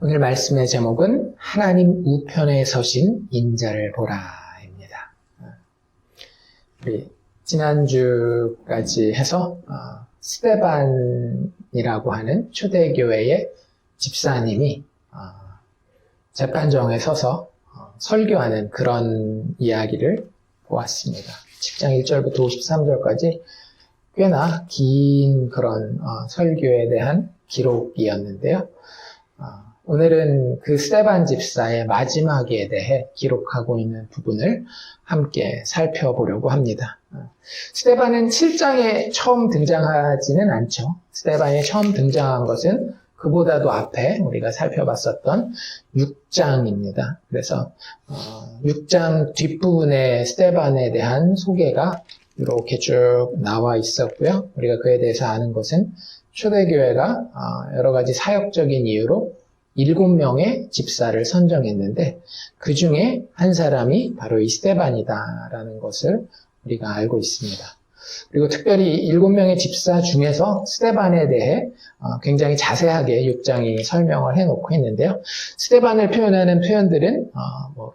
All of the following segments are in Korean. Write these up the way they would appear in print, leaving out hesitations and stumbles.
오늘 말씀의 제목은 하나님 우편에 서신 인자를 보라입니다. 우리 지난주까지 해서 스데반이라고 하는 초대교회의 집사님이 재판정에 서서 설교하는 그런 이야기를 보았습니다. 10장 1절부터 53절까지 꽤나 긴 그런 설교에 대한 기록이었는데요. 오늘은 그 스데반 집사의 마지막에 대해 기록하고 있는 부분을 함께 살펴보려고 합니다. 스데반은 7장에 처음 등장하지는 않죠. 스데반이 처음 등장한 것은 그보다도 앞에 우리가 살펴봤었던 6장입니다. 그래서 6장 뒷부분에 스데반에 대한 소개가 이렇게 쭉 나와 있었고요. 우리가 그에 대해서 아는 것은 초대교회가 여러 가지 사역적인 이유로 7명의 집사를 선정했는데 그 중에 한 사람이 바로 이 스데반이다라는 것을 우리가 알고 있습니다. 그리고 특별히 7명의 집사 중에서 스데반에 대해 굉장히 자세하게 6장이 설명을 해놓고 있는데요. 스데반을 표현하는 표현들은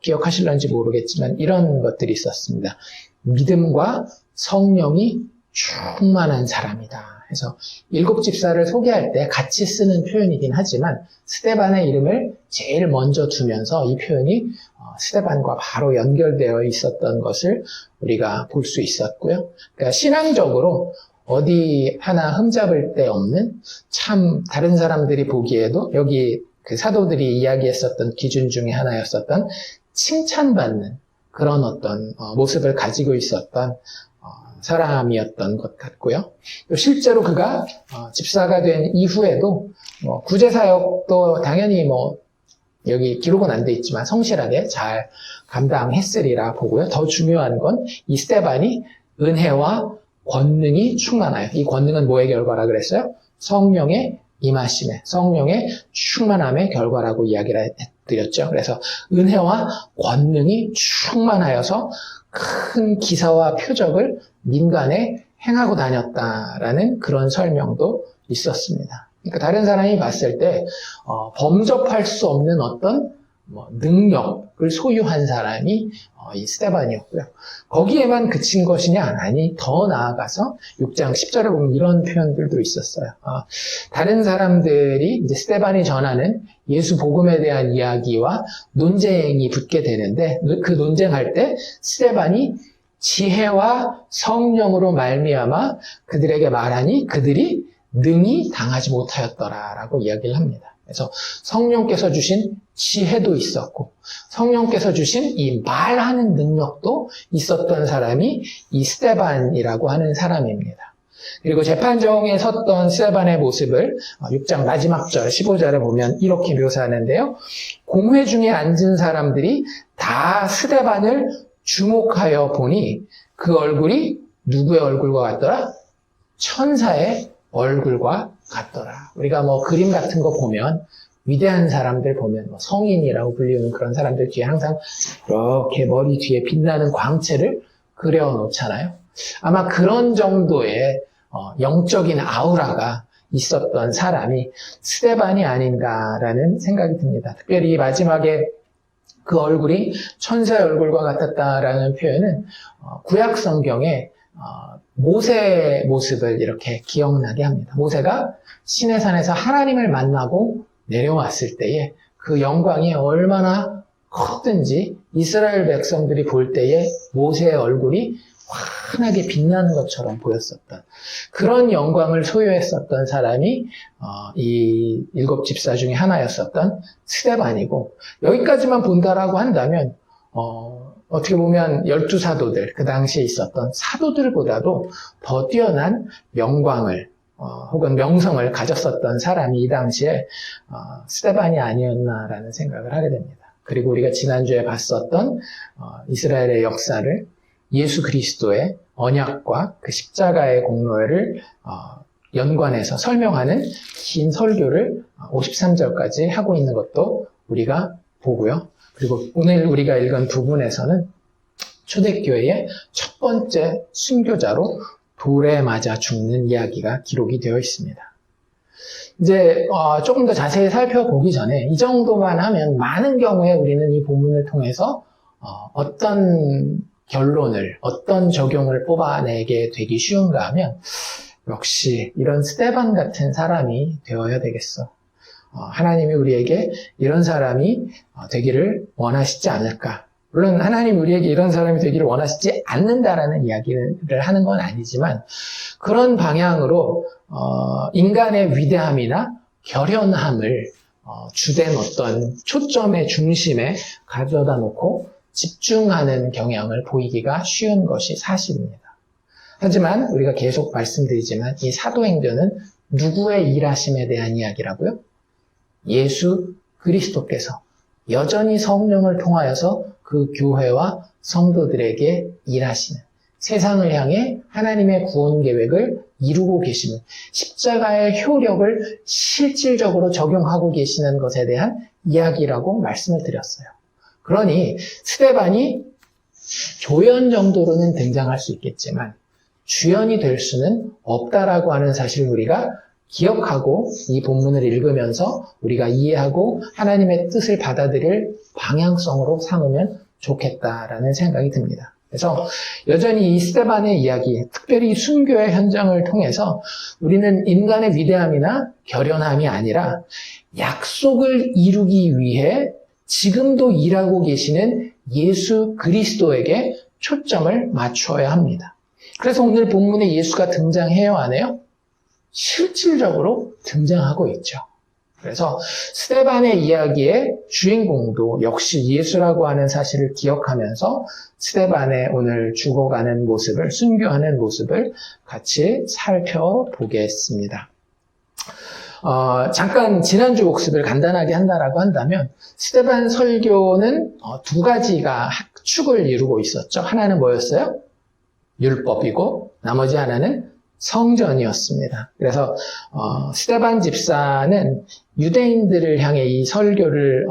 기억하실런지 모르겠지만 이런 것들이 있었습니다. 믿음과 성령이 충만한 사람이다. 그래서 7 집사를 소개할 때 같이 쓰는 표현이긴 하지만 스데반의 이름을 제일 먼저 두면서 이 표현이 스데반과 바로 연결되어 있었던 것을 우리가 볼 수 있었고요. 그러니까 신앙적으로 어디 하나 흠잡을 데 없는 참 다른 사람들이 보기에도 여기 그 사도들이 이야기했었던 기준 중에 하나였었던 칭찬받는 그런 어떤 모습을 가지고 있었던 사람이었던 것 같고요. 또 실제로 그가 집사가 된 이후에도 구제사역도 당연히 여기 기록은 안 돼 있지만 성실하게 잘 감당했으리라 보고요. 더 중요한 건 이 스데반이 은혜와 권능이 충만하여. 이 권능은 뭐의 결과라 그랬어요? 성령의 임하심에, 성령의 충만함의 결과라고 이야기를 해드렸죠. 그래서 은혜와 권능이 충만하여서 큰 기사와 표적을 민간에 행하고 다녔다라는 그런 설명도 있었습니다. 그러니까 다른 사람이 봤을 때 범접할 수 없는 어떤 능력을 소유한 사람이 이 스데반이었고요. 거기에만 그친 것이냐? 아니, 더 나아가서 6장 10절에 보면 이런 표현들도 있었어요. 다른 사람들이 이제 스데반이 전하는 예수 복음에 대한 이야기와 논쟁이 붙게 되는데 그 논쟁할 때 스데반이 지혜와 성령으로 말미암아 그들에게 말하니 그들이 능히 당하지 못하였더라라고 이야기를 합니다. 그래서 성령께서 주신 지혜도 있었고 성령께서 주신 이 말하는 능력도 있었던 사람이 이 스데반이라고 하는 사람입니다. 그리고 재판정에 섰던 스데반의 모습을 6장 마지막 절 15절에 보면 이렇게 묘사하는데요. 공회 중에 앉은 사람들이 다 스데반을 주목하여 보니 그 얼굴이 누구의 얼굴과 같더라? 천사의 얼굴과 같더라. 우리가 그림 같은 거 보면 위대한 사람들 보면 성인이라고 불리는 그런 사람들 뒤에 항상 이렇게 머리 뒤에 빛나는 광채를 그려놓잖아요. 아마 그런 정도의 영적인 아우라가 있었던 사람이 스데반이 아닌가라는 생각이 듭니다. 특별히 마지막에 그 얼굴이 천사의 얼굴과 같았다라는 표현은 구약 성경에 모세의 모습을 이렇게 기억나게 합니다. 모세가 시내산에서 하나님을 만나고 내려왔을 때에 그 영광이 얼마나 컸든지 이스라엘 백성들이 볼 때에 모세의 얼굴이 환하게 빛나는 것처럼 보였었던 그런 영광을 소유했었던 사람이 이 7 집사 중에 하나였었던 스데반이고, 여기까지만 본다라고 한다면 어떻게 보면 12 사도들, 그 당시에 있었던 사도들보다도 더 뛰어난 영광을 혹은 명성을 가졌었던 사람이 이 당시에 스데반이 아니었나라는 생각을 하게 됩니다. 그리고 우리가 지난주에 봤었던 이스라엘의 역사를 예수 그리스도의 언약과 그 십자가의 공로를 연관해서 설명하는 긴 설교를 53절까지 하고 있는 것도 우리가 보고요. 그리고 오늘 우리가 읽은 부분에서는 초대교회의 첫 번째 순교자로 돌에 맞아 죽는 이야기가 기록이 되어 있습니다. 이제 조금 더 자세히 살펴보기 전에 이 정도만 하면 많은 경우에 우리는 이 본문을 통해서 어떤 결론을, 어떤 적용을 뽑아내게 되기 쉬운가 하면 역시 이런 스데반 같은 사람이 되어야 되겠어. 하나님이 우리에게 이런 사람이 되기를 원하시지 않을까. 물론 하나님 우리에게 이런 사람이 되기를 원하시지 않는다라는 이야기를 하는 건 아니지만 그런 방향으로 인간의 위대함이나 결연함을 주된 어떤 초점의 중심에 가져다 놓고 집중하는 경향을 보이기가 쉬운 것이 사실입니다. 하지만 우리가 계속 말씀드리지만 이 사도행전은 누구의 일하심에 대한 이야기라고요? 예수 그리스도께서 여전히 성령을 통하여서 그 교회와 성도들에게 일하시는, 세상을 향해 하나님의 구원 계획을 이루고 계시는, 십자가의 효력을 실질적으로 적용하고 계시는 것에 대한 이야기라고 말씀을 드렸어요. 그러니 스데반이 조연 정도로는 등장할 수 있겠지만 주연이 될 수는 없다라고 하는 사실을 우리가 기억하고 이 본문을 읽으면서 우리가 이해하고 하나님의 뜻을 받아들일 방향성으로 삼으면 좋겠다라는 생각이 듭니다. 그래서 여전히 이 스데반의 이야기, 특별히 순교의 현장을 통해서 우리는 인간의 위대함이나 결연함이 아니라 약속을 이루기 위해 지금도 일하고 계시는 예수 그리스도에게 초점을 맞춰야 합니다. 그래서 오늘 본문에 예수가 등장해요, 안 해요? 실질적으로 등장하고 있죠. 그래서 스데반의 이야기의 주인공도 역시 예수라고 하는 사실을 기억하면서 스데반의 오늘 죽어가는 모습을, 순교하는 모습을 같이 살펴보겠습니다. 잠깐 지난주 복습을 간단하게 한다라고 한다면 스데반 설교는 두 가지가 축을 이루고 있었죠. 하나는 뭐였어요? 율법이고 나머지 하나는 성전이었습니다. 그래서 스데반 집사는 유대인들을 향해 이 설교를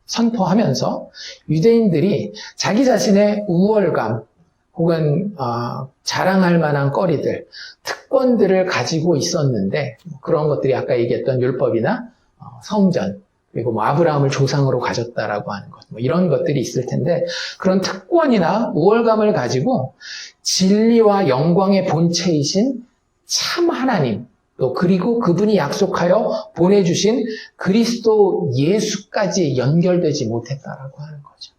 선포하면서 유대인들이 자기 자신의 우월감 혹은 자랑할 만한 거리들, 특권들을 가지고 있었는데 그런 것들이 아까 얘기했던 율법이나 성전, 그리고 아브라함을 조상으로 가졌다라고 하는 것, 이런 것들이 있을 텐데 그런 특권이나 우월감을 가지고 진리와 영광의 본체이신 참 하나님, 또 그리고 그분이 약속하여 보내주신 그리스도 예수까지 연결되지 못했다라고 하는 거죠.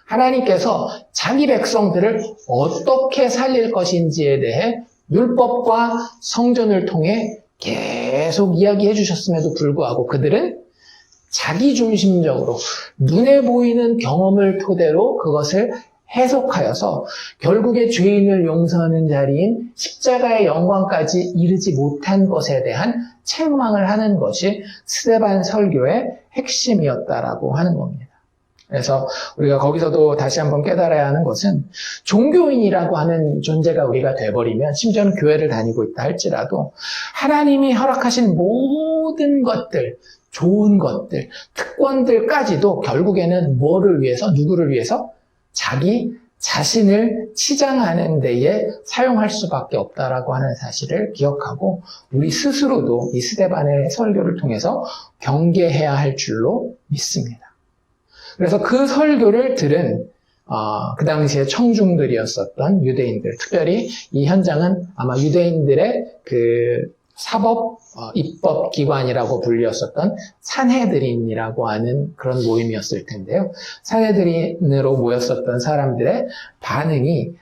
하나님께서 자기 백성들을 어떻게 살릴 것인지에 대해 율법과 성전을 통해 계속 이야기해 주셨음에도 불구하고 그들은 자기중심적으로 눈에 보이는 경험을 토대로 그것을 해석하여서 결국에 죄인을 용서하는 자리인 십자가의 영광까지 이르지 못한 것에 대한 책망을 하는 것이 스데반 설교의 핵심이었다라고 하는 겁니다. 그래서 우리가 거기서도 다시 한번 깨달아야 하는 것은 종교인이라고 하는 존재가 우리가 돼버리면 심지어는 교회를 다니고 있다 할지라도 하나님이 허락하신 모든 것들, 좋은 것들, 특권들까지도 결국에는 뭐를 위해서, 누구를 위해서? 자기 자신을 치장하는 데에 사용할 수밖에 없다라고 하는 사실을 기억하고 우리 스스로도 이 스데반의 설교를 통해서 경계해야 할 줄로 믿습니다. 그래서 그 설교를 들은 그 당시에 청중들이었었던 유대인들, 특별히 이 현장은 아마 유대인들의 그 사법, 입법 기관이라고 불렸었던 산헤드린이라고 하는 그런 모임이었을 텐데요. 산헤드린으로 모였었던 사람들의 반응이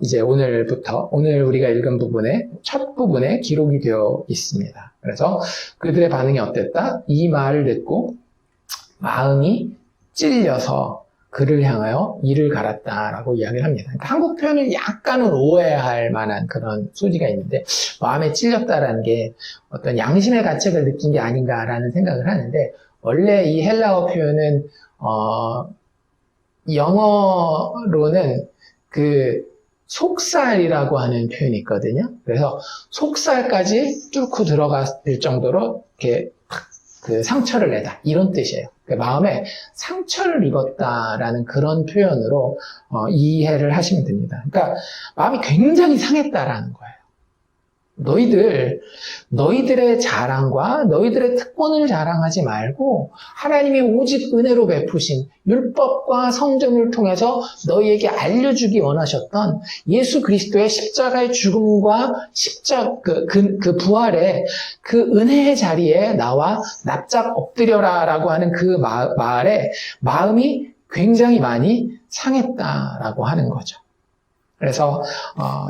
이제 오늘부터 오늘 우리가 읽은 부분의 첫 부분에 기록이 되어 있습니다. 그래서 그들의 반응이 어땠다? 이 말을 듣고 마음이 찔려서 그를 향하여 이를 갈았다라고 이야기를 합니다. 그러니까 한국 표현을 약간은 오해할 만한 그런 소지가 있는데 마음에 찔렸다라는 게 어떤 양심의 가책을 느낀 게 아닌가라는 생각을 하는데 원래 이 헬라어 표현은 영어로는 그 속살이라고 하는 표현이 있거든요. 그래서 속살까지 뚫고 들어갈 정도로 이렇게 그 상처를 내다 이런 뜻이에요. 마음에 상처를 입었다라는 그런 표현으로 이해를 하시면 됩니다. 그러니까 마음이 굉장히 상했다라는 거예요. 너희들의 자랑과 너희들의 특권을 자랑하지 말고 하나님이 오직 은혜로 베푸신 율법과 성전을 통해서 너희에게 알려주기 원하셨던 예수 그리스도의 십자가의 죽음과 그 부활의 그 은혜의 자리에 나와 납작 엎드려라 라고 하는 그 말에 마음이 굉장히 많이 상했다라고 하는 거죠. 그래서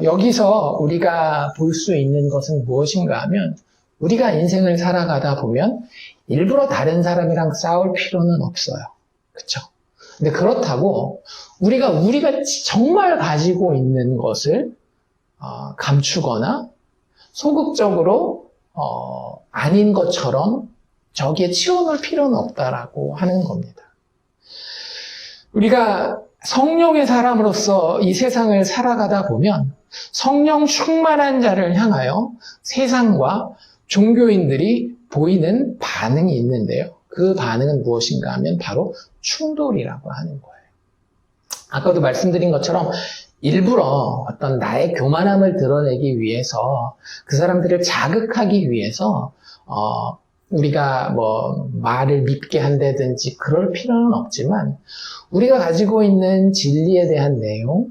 여기서 우리가 볼 수 있는 것은 무엇인가 하면 우리가 인생을 살아가다 보면 일부러 다른 사람이랑 싸울 필요는 없어요. 그렇죠? 근데 그렇다고 우리가 정말 가지고 있는 것을 감추거나 소극적으로 아닌 것처럼 저기에 치워놓을 필요는 없다라고 하는 겁니다. 우리가 성령의 사람으로서 이 세상을 살아가다 보면 성령 충만한 자를 향하여 세상과 종교인들이 보이는 반응이 있는데요. 그 반응은 무엇인가 하면 바로 충돌이라고 하는 거예요. 아까도 말씀드린 것처럼 일부러 어떤 나의 교만함을 드러내기 위해서 그 사람들을 자극하기 위해서 우리가 말을 밉게 한다든지 그럴 필요는 없지만 우리가 가지고 있는 진리에 대한 내용,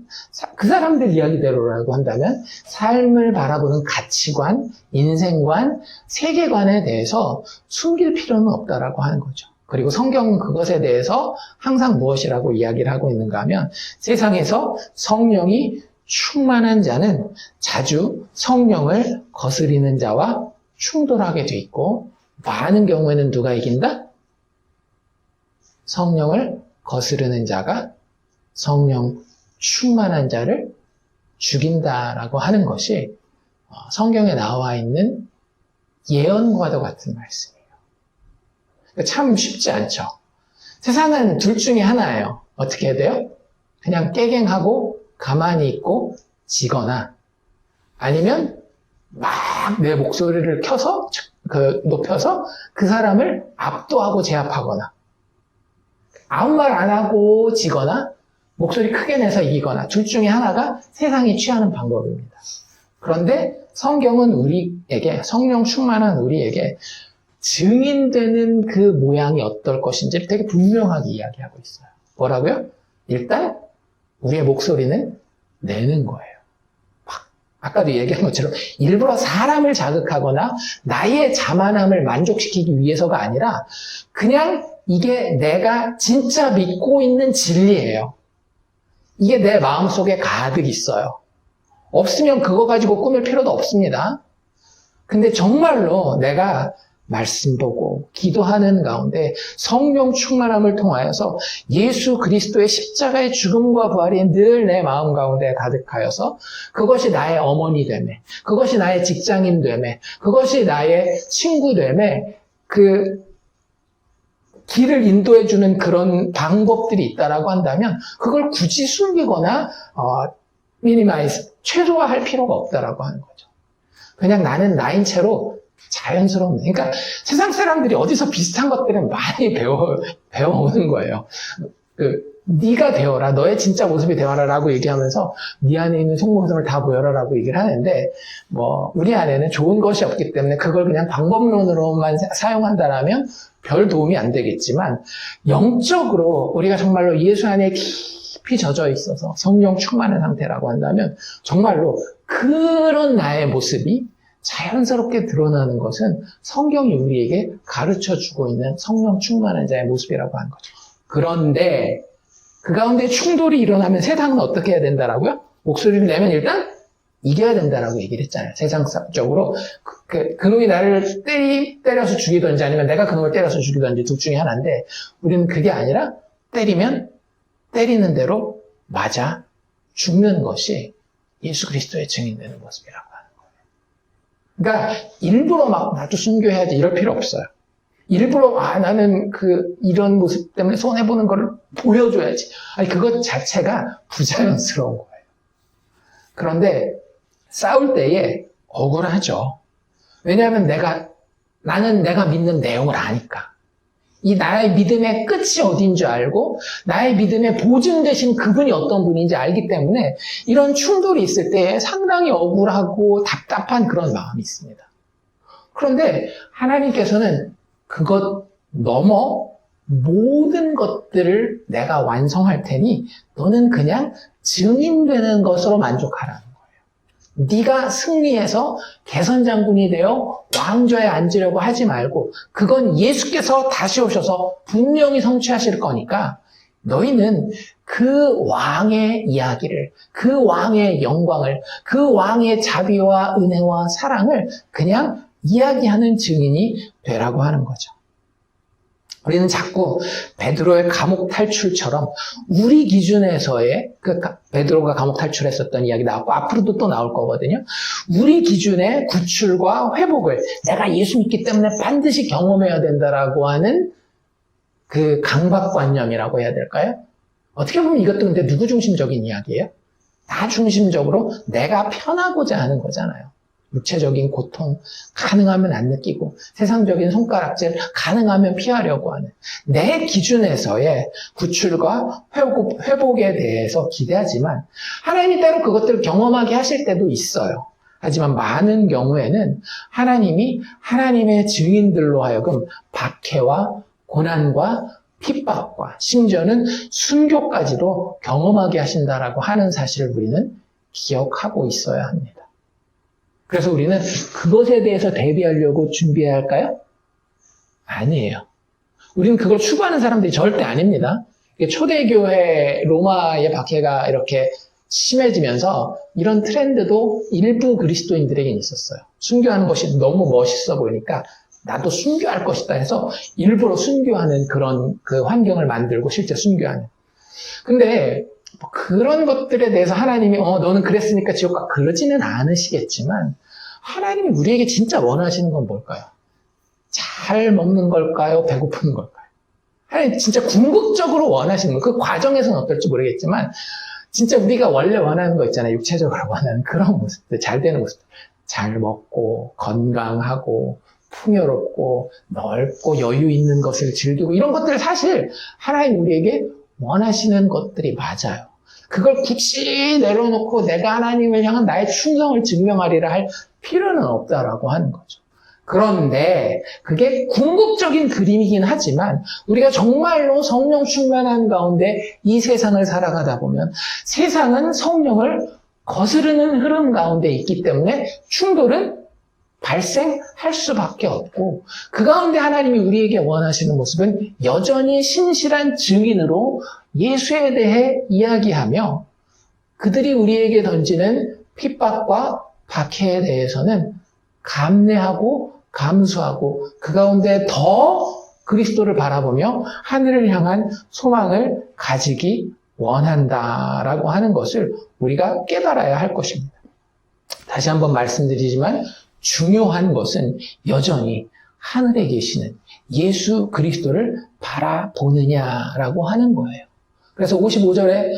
그 사람들 이야기대로라고 한다면 삶을 바라보는 가치관, 인생관, 세계관에 대해서 숨길 필요는 없다라고 하는 거죠. 그리고 성경은 그것에 대해서 항상 무엇이라고 이야기를 하고 있는가 하면 세상에서 성령이 충만한 자는 자주 성령을 거스리는 자와 충돌하게 돼 있고 많은 경우에는 누가 이긴다? 성령을 거스르는 자가 성령 충만한 자를 죽인다라고 하는 것이 성경에 나와 있는 예언과도 같은 말씀이에요. 참 쉽지 않죠. 세상은 둘 중에 하나예요. 어떻게 해야 돼요? 그냥 깨갱하고 가만히 있고 지거나 아니면 막 내 목소리를 높여서 그 사람을 압도하고 제압하거나 아무 말 안 하고 지거나 목소리 크게 내서 이기거나 둘 중에 하나가 세상이 취하는 방법입니다. 그런데 성경은 우리에게 성령 충만한 우리에게 증인되는 그 모양이 어떨 것인지를 되게 분명하게 이야기하고 있어요. 뭐라고요? 일단 우리의 목소리는 내는 거예요. 아까도 얘기한 것처럼 일부러 사람을 자극하거나 나의 자만함을 만족시키기 위해서가 아니라 그냥 이게 내가 진짜 믿고 있는 진리예요. 이게 내 마음속에 가득 있어요. 없으면 그거 가지고 꾸밀 필요도 없습니다. 근데 정말로 내가 말씀 보고 기도하는 가운데 성령 충만함을 통하여서 예수 그리스도의 십자가의 죽음과 부활이 늘 내 마음 가운데 가득하여서 그것이 나의 어머니 되매, 그것이 나의 직장인 되매, 그것이 나의 친구 되매 그 길을 인도해주는 그런 방법들이 있다라고 한다면 그걸 굳이 숨기거나 미니마이즈, 최소화할 필요가 없다라고 하는 거죠. 그냥 나는 나인 채로 자연스러운, 그러니까 세상 사람들이 어디서 비슷한 것들은 많이 배워오는 거예요. 네가 되어라, 너의 진짜 모습이 되어라 라고 얘기하면서 네 안에 있는 속모습을 다 보여라 라고 얘기를 하는데 우리 안에는 좋은 것이 없기 때문에 그걸 그냥 방법론으로만 사용한다라면 별 도움이 안 되겠지만 영적으로 우리가 정말로 예수 안에 깊이 젖어 있어서 성령 충만한 상태라고 한다면 정말로 그런 나의 모습이 자연스럽게 드러나는 것은 성경이 우리에게 가르쳐주고 있는 성령 충만한 자의 모습이라고 하는 거죠. 그런데 그 가운데 충돌이 일어나면 세상은 어떻게 해야 된다라고요? 목소리를 내면 일단 이겨야 된다라고 얘기를 했잖아요. 세상적으로 그놈이 나를 때려서 죽이든지 아니면 내가 그놈을 때려서 죽이든지 둘 중에 하나인데 우리는 그게 아니라 때리면 때리는 대로 맞아 죽는 것이 예수 그리스도의 증인되는 모습이라고. 그러니까 일부러 막 나도 순교해야지 이럴 필요 없어요. 일부러 나는 이런 모습 때문에 손해보는 걸 보여줘야지. 아니 그것 자체가 부자연스러운 거예요. 그런데 싸울 때에 억울하죠. 왜냐하면 나는 내가 믿는 내용을 아니까. 이 나의 믿음의 끝이 어딘 줄 알고 나의 믿음의 보증 되신 그분이 어떤 분인지 알기 때문에 이런 충돌이 있을 때 상당히 억울하고 답답한 그런 마음이 있습니다. 그런데 하나님께서는 그것 넘어 모든 것들을 내가 완성할 테니 너는 그냥 증인되는 것으로 만족하라는 거예요. 네가 승리해서 개선장군이 되어 왕좌에 앉으려고 하지 말고 그건 예수께서 다시 오셔서 분명히 성취하실 거니까 너희는 그 왕의 이야기를, 그 왕의 영광을, 그 왕의 자비와 은혜와 사랑을 그냥 이야기하는 증인이 되라고 하는 거죠. 우리는 자꾸 베드로의 감옥 탈출처럼 우리 기준에서의 베드로가 감옥 탈출했었던 이야기 나왔고 앞으로도 또 나올 거거든요. 우리 기준의 구출과 회복을 내가 예수 믿기 때문에 반드시 경험해야 된다라고 하는 그 강박관념이라고 해야 될까요? 어떻게 보면 이것도 근데 누구 중심적인 이야기예요? 나 중심적으로 내가 편하고자 하는 거잖아요. 육체적인 고통 가능하면 안 느끼고 세상적인 손가락질 가능하면 피하려고 하는 내 기준에서의 구출과 회복에 대해서 기대하지만 하나님이 따로 그것들을 경험하게 하실 때도 있어요. 하지만 많은 경우에는 하나님이 하나님의 증인들로 하여금 박해와 고난과 핍박과 심지어는 순교까지도 경험하게 하신다라고 하는 사실을 우리는 기억하고 있어야 합니다. 그래서 우리는 그것에 대해서 대비하려고 준비해야 할까요? 아니에요. 우리는 그걸 추구하는 사람들이 절대 아닙니다. 초대교회 로마의 박해가 이렇게 심해지면서 이런 트렌드도 일부 그리스도인들에게 있었어요. 순교하는 것이 너무 멋있어 보이니까 나도 순교할 것이다 해서 일부러 순교하는 그런 그 환경을 만들고 실제 순교하는. 근데 그런 것들에 대해서 하나님이 너는 그랬으니까 지옥 가 그러지는 않으시겠지만 하나님이 우리에게 진짜 원하시는 건 뭘까요? 잘 먹는 걸까요? 배고픈 걸까요? 하나님 진짜 궁극적으로 원하시는 거, 그 과정에서는 어떨지 모르겠지만 진짜 우리가 원래 원하는 거 있잖아요. 육체적으로 원하는 그런 모습들, 잘 되는 모습들. 잘 먹고 건강하고 풍요롭고 넓고 여유 있는 것을 즐기고 이런 것들 사실 하나님 우리에게 원하시는 것들이 맞아요. 그걸 굳이 내려놓고 내가 하나님을 향한 나의 충성을 증명하리라 할 필요는 없다라고 하는 거죠. 그런데 그게 궁극적인 그림이긴 하지만 우리가 정말로 성령 충만한 가운데 이 세상을 살아가다 보면 세상은 성령을 거스르는 흐름 가운데 있기 때문에 충돌은 발생할 수밖에 없고 그 가운데 하나님이 우리에게 원하시는 모습은 여전히 신실한 증인으로 예수에 대해 이야기하며 그들이 우리에게 던지는 핍박과 박해에 대해서는 감내하고 감수하고 그 가운데 더 그리스도를 바라보며 하늘을 향한 소망을 가지기 원한다라고 하는 것을 우리가 깨달아야 할 것입니다. 다시 한번 말씀드리지만 중요한 것은 여전히 하늘에 계시는 예수 그리스도를 바라보느냐라고 하는 거예요. 그래서 55절에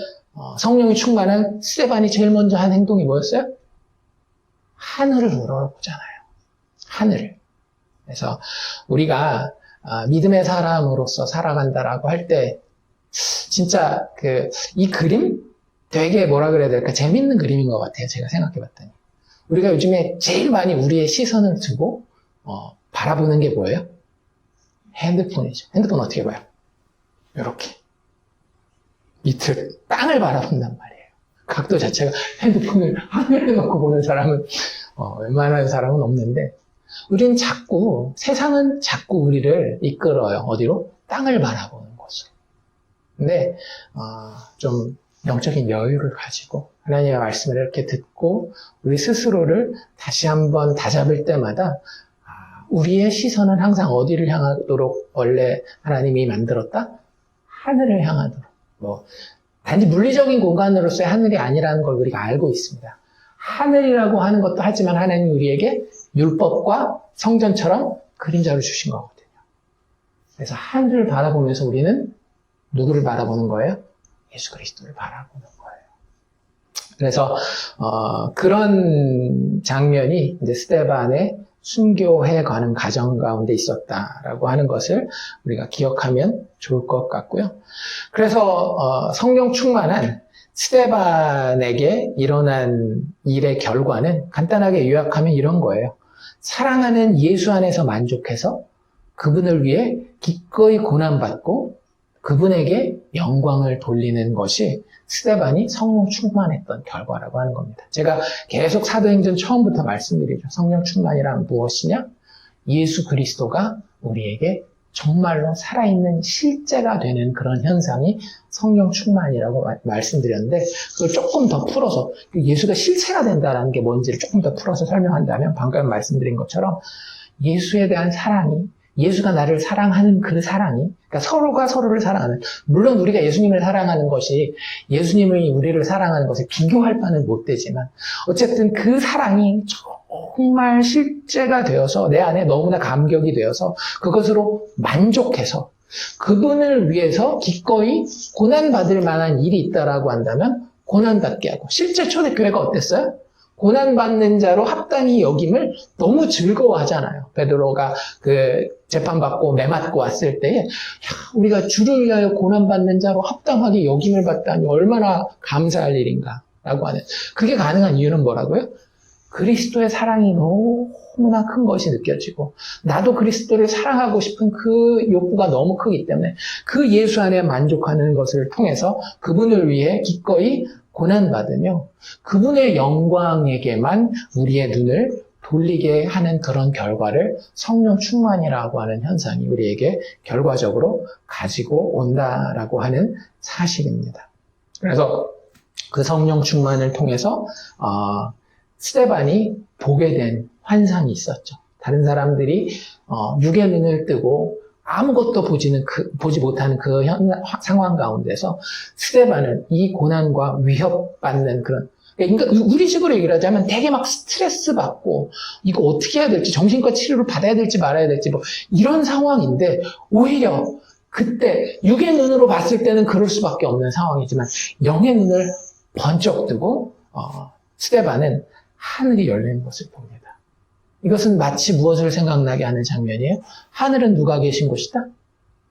성령이 충만한 스데반이 제일 먼저 한 행동이 뭐였어요? 하늘을 우러러보잖아요. 하늘을. 그래서 우리가 믿음의 사람으로서 살아간다라고 할 때 진짜 이 그림 되게 뭐라 그래야 될까 재밌는 그림인 것 같아요. 제가 생각해봤더니. 우리가 요즘에 제일 많이 우리의 시선을 두고 바라보는 게 뭐예요? 핸드폰이죠. 핸드폰 어떻게 봐요? 이렇게 밑을 땅을 바라본단 말이에요. 각도 자체가 핸드폰을 하늘에 놓고 보는 사람은 웬만한 사람은 없는데 우리는 세상은 자꾸 우리를 이끌어요. 어디로? 땅을 바라보는 곳으로. 근데 좀 영적인 여유를 가지고 하나님의 말씀을 이렇게 듣고 우리 스스로를 다시 한번 다잡을 때마다 우리의 시선은 항상 어디를 향하도록 원래 하나님이 만들었다? 하늘을 향하도록. 단지 물리적인 공간으로서의 하늘이 아니라는 걸 우리가 알고 있습니다. 하늘이라고 하는 것도 하지만 하나님이 우리에게 율법과 성전처럼 그림자를 주신 거거든요. 그래서 하늘을 바라보면서 우리는 누구를 바라보는 거예요? 예수 그리스도를 바라보는 거예요. 그래서 그런 장면이 이제 스데반의 순교해가는 과정 가운데 있었다라고 하는 것을 우리가 기억하면 좋을 것 같고요. 그래서 성령 충만한 스데반에게 일어난 일의 결과는 간단하게 요약하면 이런 거예요. 사랑하는 예수 안에서 만족해서 그분을 위해 기꺼이 고난받고 그분에게 영광을 돌리는 것이 스데반이 성령 충만했던 결과라고 하는 겁니다. 제가 계속 사도행전 처음부터 말씀드리죠. 성령 충만이란 무엇이냐? 예수 그리스도가 우리에게 정말로 살아있는 실제가 되는 그런 현상이 성령 충만이라고 말씀드렸는데, 그걸 조금 더 풀어서 예수가 실체가 된다는 게 뭔지를 조금 더 풀어서 설명한다면, 방금 말씀드린 것처럼 예수에 대한 사랑이, 예수가 나를 사랑하는 그 사랑이, 그러니까 서로가 서로를 사랑하는, 물론 우리가 예수님을 사랑하는 것이 예수님이 우리를 사랑하는 것에 비교할 바는 못 되지만 어쨌든 그 사랑이 정말 실제가 되어서 내 안에 너무나 감격이 되어서 그것으로 만족해서 그분을 위해서 기꺼이 고난받을 만한 일이 있다라고 한다면 고난받게 하고, 실제 초대교회가 어땠어요? 고난받는 자로 합당히 여김을 너무 즐거워하잖아요. 베드로가 그 재판받고 매맞고 왔을 때에, 야, 우리가 주를 위하여 고난받는 자로 합당하게 여김을 받다니 얼마나 감사할 일인가 라고 하는, 그게 가능한 이유는 뭐라고요? 그리스도의 사랑이 너무나 큰 것이 느껴지고, 나도 그리스도를 사랑하고 싶은 그 욕구가 너무 크기 때문에 그 예수 안에 만족하는 것을 통해서 그분을 위해 기꺼이 고난받으며 그분의 영광에게만 우리의 눈을 돌리게 하는 그런 결과를 성령 충만이라고 하는 현상이 우리에게 결과적으로 가지고 온다라고 하는 사실입니다. 그래서 그 성령 충만을 통해서 스데반이 보게 된 환상이 있었죠. 다른 사람들이 육의 눈을 뜨고 아무것도 보지 못하는 그 상황 가운데서 스데반은 이 고난과 위협받는 그런, 그러니까 우리식으로 얘기를 하자면 되게 막 스트레스 받고 이거 어떻게 해야 될지, 정신과 치료를 받아야 될지 말아야 될지 뭐 이런 상황인데, 오히려 그때 육의 눈으로 봤을 때는 그럴 수밖에 없는 상황이지만 영의 눈을 번쩍 뜨고 스데반은 하늘이 열리는 것을 봅니다. 이것은 마치 무엇을 생각나게 하는 장면이에요? 하늘은 누가 계신 곳이다?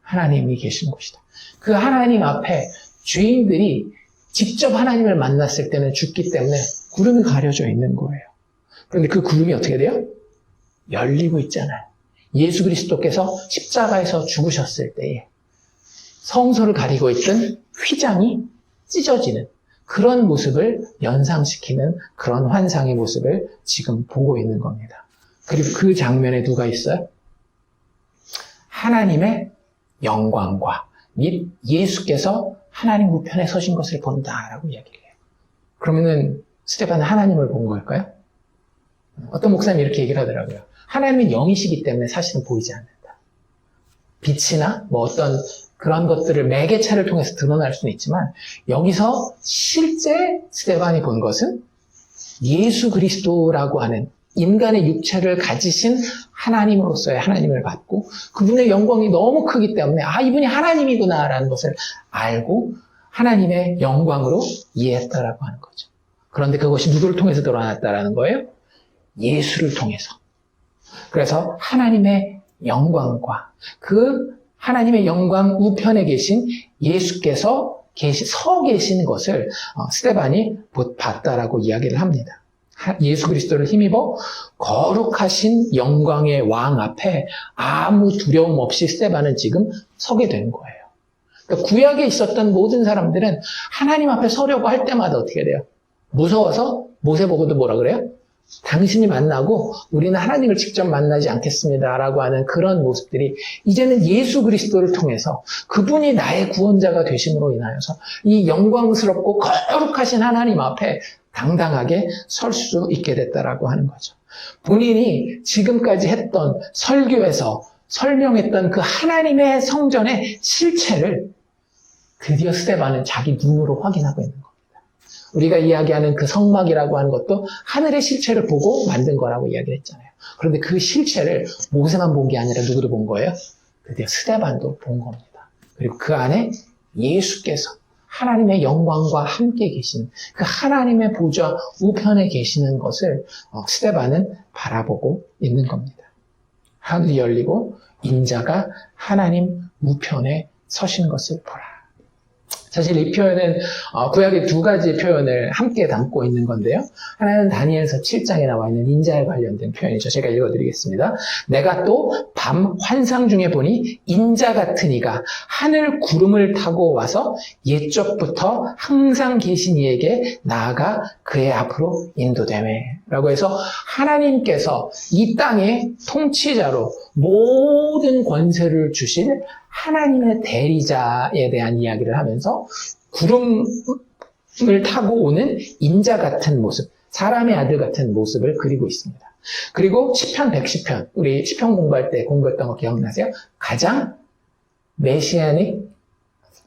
하나님이 계신 곳이다. 그 하나님 앞에 죄인들이 직접 하나님을 만났을 때는 죽기 때문에 구름이 가려져 있는 거예요. 그런데 그 구름이 어떻게 돼요? 열리고 있잖아요. 예수 그리스도께서 십자가에서 죽으셨을 때에 성소를 가리고 있던 휘장이 찢어지는 그런 모습을 연상시키는 그런 환상의 모습을 지금 보고 있는 겁니다. 그리고 그 장면에 누가 있어요? 하나님의 영광과 및 예수께서 하나님 우편에 서신 것을 본다라고 이야기를 해요. 그러면은 스데반은 하나님을 본 걸까요? 어떤 목사님이 이렇게 얘기를 하더라고요. 하나님은 영이시기 때문에 사실은 보이지 않는다. 빛이나 뭐 어떤 그런 것들을 매개체를 통해서 드러날 수는 있지만, 여기서 실제 스데반이 본 것은 예수 그리스도라고 하는 인간의 육체를 가지신 하나님으로서의 하나님을 받고, 그분의 영광이 너무 크기 때문에 이분이 하나님이구나라는 것을 알고 하나님의 영광으로 이해했다라고 하는 거죠. 그런데 그것이 누구를 통해서 드러났다라는 거예요? 예수를 통해서. 그래서 하나님의 영광과 그 하나님의 영광 우편에 계신 예수께서 서 계신 것을 스데반이 봤다라고 이야기를 합니다. 예수 그리스도를 힘입어 거룩하신 영광의 왕 앞에 아무 두려움 없이 스데반은 지금 서게 된 거예요. 그러니까 구약에 있었던 모든 사람들은 하나님 앞에 서려고 할 때마다 어떻게 돼요? 무서워서 모세 보고도 뭐라 그래요? 당신이 만나고 우리는 하나님을 직접 만나지 않겠습니다라고 하는 그런 모습들이 이제는 예수 그리스도를 통해서 그분이 나의 구원자가 되심으로 인하여서 이 영광스럽고 거룩하신 하나님 앞에 당당하게 설 수 있게 됐다라고 하는 거죠. 본인이 지금까지 했던 설교에서 설명했던 그 하나님의 성전의 실체를 드디어 스데반은 자기 눈으로 확인하고 있는 겁니다. 우리가 이야기하는 그 성막이라고 하는 것도 하늘의 실체를 보고 만든 거라고 이야기를 했잖아요. 그런데 그 실체를 모세만 본 게 아니라 누구도 본 거예요? 드디어 스데반도 본 겁니다. 그리고 그 안에 예수께서 하나님의 영광과 함께 계시는 그 하나님의 보좌 우편에 계시는 것을 스데반은 바라보고 있는 겁니다. 하늘이 열리고 인자가 하나님 우편에 서신 것을 보라. 사실 이 표현은 구약의 두 가지 표현을 함께 담고 있는 건데요. 하나는 다니엘서 7장에 나와 있는 인자에 관련된 표현이죠. 제가 읽어드리겠습니다. 내가 또 밤 환상 중에 보니 인자 같은 이가 하늘 구름을 타고 와서 옛적부터 항상 계신 이에게 나아가 그의 앞으로 인도되매 라고 해서 하나님께서 이 땅의 통치자로 모든 권세를 주실 하나님의 대리자에 대한 이야기를 하면서 구름을 타고 오는 인자 같은 모습, 사람의 아들 같은 모습을 그리고 있습니다. 그리고 시편 110편, 우리 시편 공부할 때 공부했던 거 기억나세요? 가장 메시아닉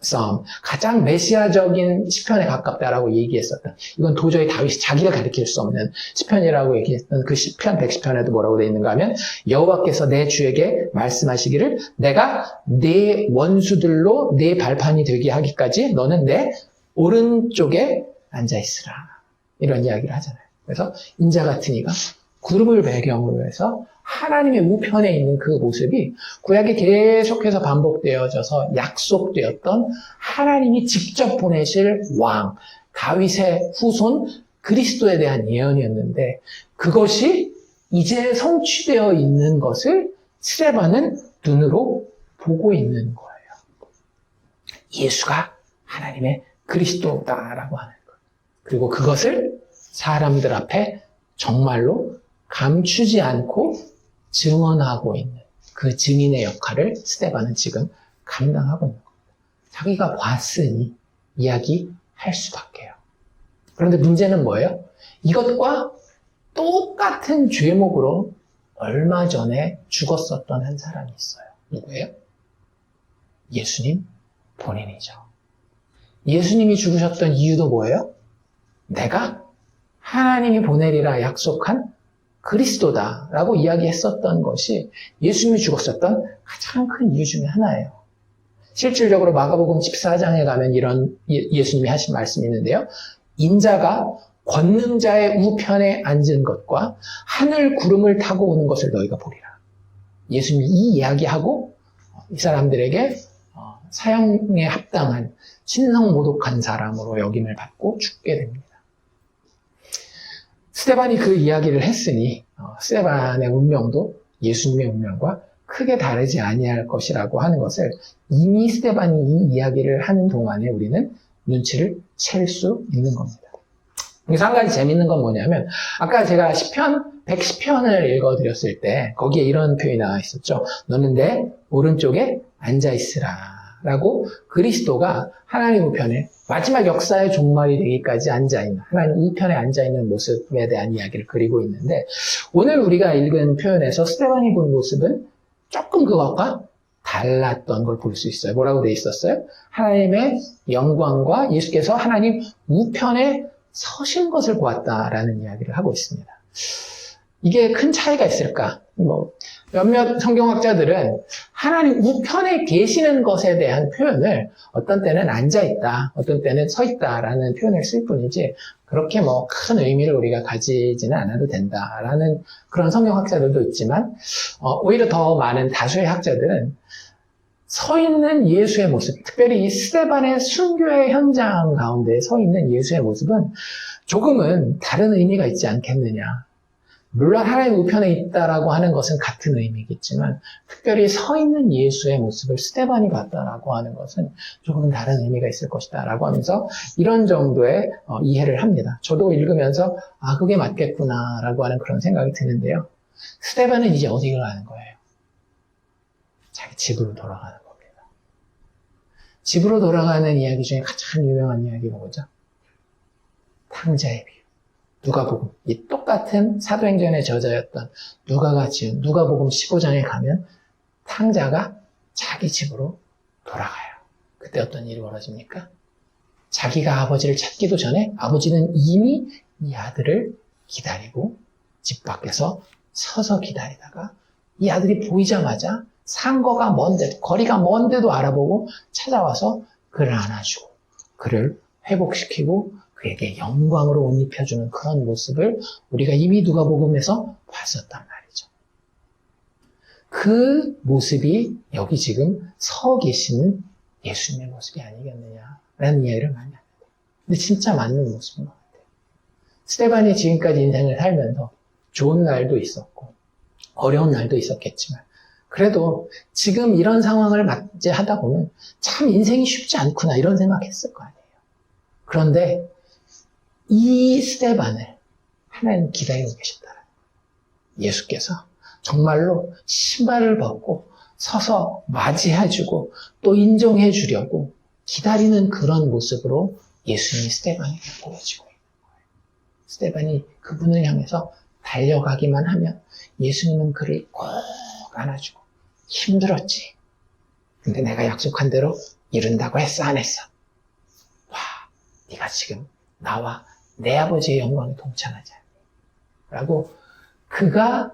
썸, 가장 메시아적인 시편에 가깝다라고 얘기했었던, 이건 도저히 다윗이 자기를 가리킬 수 없는 시편이라고 얘기했던 그 시편 110편에도 뭐라고 되어 있는가 하면 여호와께서 내 주에게 말씀하시기를 내가 네 원수들로 네 발판이 되게 하기까지 너는 내 오른쪽에 앉아있으라, 이런 이야기를 하잖아요. 그래서 인자 같은 이가 구름을 배경으로 해서 하나님의 우편에 있는 그 모습이 구약에 계속해서 반복되어져서 약속되었던 하나님이 직접 보내실 왕, 다윗의 후손 그리스도에 대한 예언이었는데 그것이 이제 성취되어 있는 것을 스데반은 눈으로 보고 있는 거예요. 예수가 하나님의 그리스도다라고 하는 것. 그리고 그것을 사람들 앞에 정말로 감추지 않고 증언하고 있는 그 증인의 역할을 스데반은 지금 감당하고 있는 겁니다. 자기가 봤으니 이야기할 수밖에요. 그런데 문제는 뭐예요? 이것과 똑같은 죄목으로 얼마 전에 죽었었던 한 사람이 있어요. 누구예요? 예수님 본인이죠. 예수님이 죽으셨던 이유도 뭐예요? 내가 하나님이 보내리라 약속한 그리스도다라고 이야기했었던 것이 예수님이 죽었었던 가장 큰 이유 중에 하나예요. 실질적으로 마가복음 14장에 가면 이런 예수님이 하신 말씀이 있는데요. 인자가 권능자의 우편에 앉은 것과 하늘 구름을 타고 오는 것을 너희가 보리라. 예수님이 이 이야기하고 이 사람들에게 사형에 합당한 신성모독한 사람으로 역임을 받고 죽게 됩니다. 스데반이 그 이야기를 했으니 스데반의 운명도 예수님의 운명과 크게 다르지 아니할 것이라고 하는 것을 이미 스데반이 이 이야기를 하는 동안에 우리는 눈치를 챌 수 있는 겁니다. 여기서 한 가지 재밌는 건 뭐냐면 아까 제가 시편 110편을 읽어드렸을 때 거기에 이런 표현이 나와 있었죠. 너는 내 오른쪽에 앉아있으라 라고 그리스도가 하나님 우편에 마지막 역사의 종말이 되기까지 앉아있는, 하나님 우편에 앉아있는 모습에 대한 이야기를 그리고 있는데 오늘 우리가 읽은 표현에서 스데반이 본 모습은 조금 그것과 달랐던 걸 볼 수 있어요. 뭐라고 돼 있었어요? 하나님의 영광과 예수께서 하나님 우편에 서신 것을 보았다라는 이야기를 하고 있습니다. 이게 큰 차이가 있을까? 몇몇 성경학자들은 하나님 우편에 계시는 것에 대한 표현을 어떤 때는 앉아있다, 어떤 때는 서있다라는 표현을 쓸 뿐이지 그렇게 큰 의미를 우리가 가지지는 않아도 된다라는 그런 성경학자들도 있지만 오히려 더 많은 다수의 학자들은 서 있는 예수의 모습, 특별히 이 스데반의 순교의 현장 가운데 서 있는 예수의 모습은 조금은 다른 의미가 있지 않겠느냐. 물론 하나님 우편에 있다라고 하는 것은 같은 의미겠지만 특별히 서 있는 예수의 모습을 스데반이 봤다라고 하는 것은 조금은 다른 의미가 있을 것이다 라고 하면서 이런 정도의 이해를 합니다. 저도 읽으면서 그게 맞겠구나 라고 하는 그런 생각이 드는데요. 스데반은 이제 어디로 가는 거예요? 자기 집으로 돌아가는 겁니다. 집으로 돌아가는 이야기 중에 가장 유명한 이야기가 뭐죠? 탕자의 비유. 누가복음, 이 똑같은 사도행전의 저자였던 누가가 지은 누가복음 15장에 가면 탕자가 자기 집으로 돌아가요. 그때 어떤 일이 벌어집니까? 자기가 아버지를 찾기도 전에 아버지는 이미 이 아들을 기다리고 집 밖에서 서서 기다리다가 이 아들이 보이자마자 상거가 먼데, 거리가 먼데도 알아보고 찾아와서 그를 안아주고 그를 회복시키고 그에게 영광으로 옷 입혀주는 그런 모습을 우리가 이미 누가복음에서 봤었단 말이죠. 그 모습이 여기 지금 서 계시는 예수님의 모습이 아니겠느냐라는 이야기를 많이 합니다. 근데 진짜 맞는 모습인 것 같아요. 스데반이 지금까지 인생을 살면서 좋은 날도 있었고 어려운 날도 있었겠지만 그래도 지금 이런 상황을 맞이하다 보면 참 인생이 쉽지 않구나 이런 생각했을 거 아니에요. 그런데 이 스데반을 하나님 기다리고 계셨다. 예수께서 정말로 신발을 벗고 서서 맞이해주고 또 인정해주려고 기다리는 그런 모습으로 예수님이 스데반에게 보여지고 있는 거예요. 스데반이 그분을 향해서 달려가기만 하면 예수님은 그를 꼭 안아주고 힘들었지. 근데 내가 약속한 대로 이룬다고 했어 안 했어? 와, 네가 지금 나와 내 아버지의 영광에 동참하지 않니? 라고 그가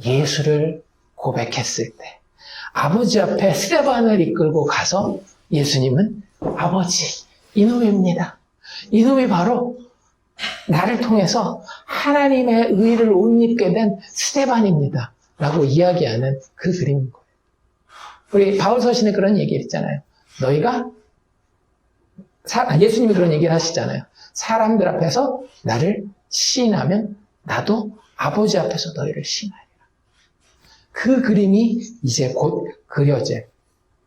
예수를 고백했을 때 아버지 앞에 스데반을 이끌고 가서 예수님은 아버지 이놈입니다. 이놈이 바로 나를 통해서 하나님의 의를 옷 입게 된 스데반입니다. 라고 이야기하는 그 그림인 거예요. 우리 바울 서신에 그런 얘기 있잖아요. 너희가 예수님이 그런 얘기를 하시잖아요. 사람들 앞에서 나를 시인하면 나도 아버지 앞에서 너희를 시인하리라. 그 그림이 이제 곧 그려질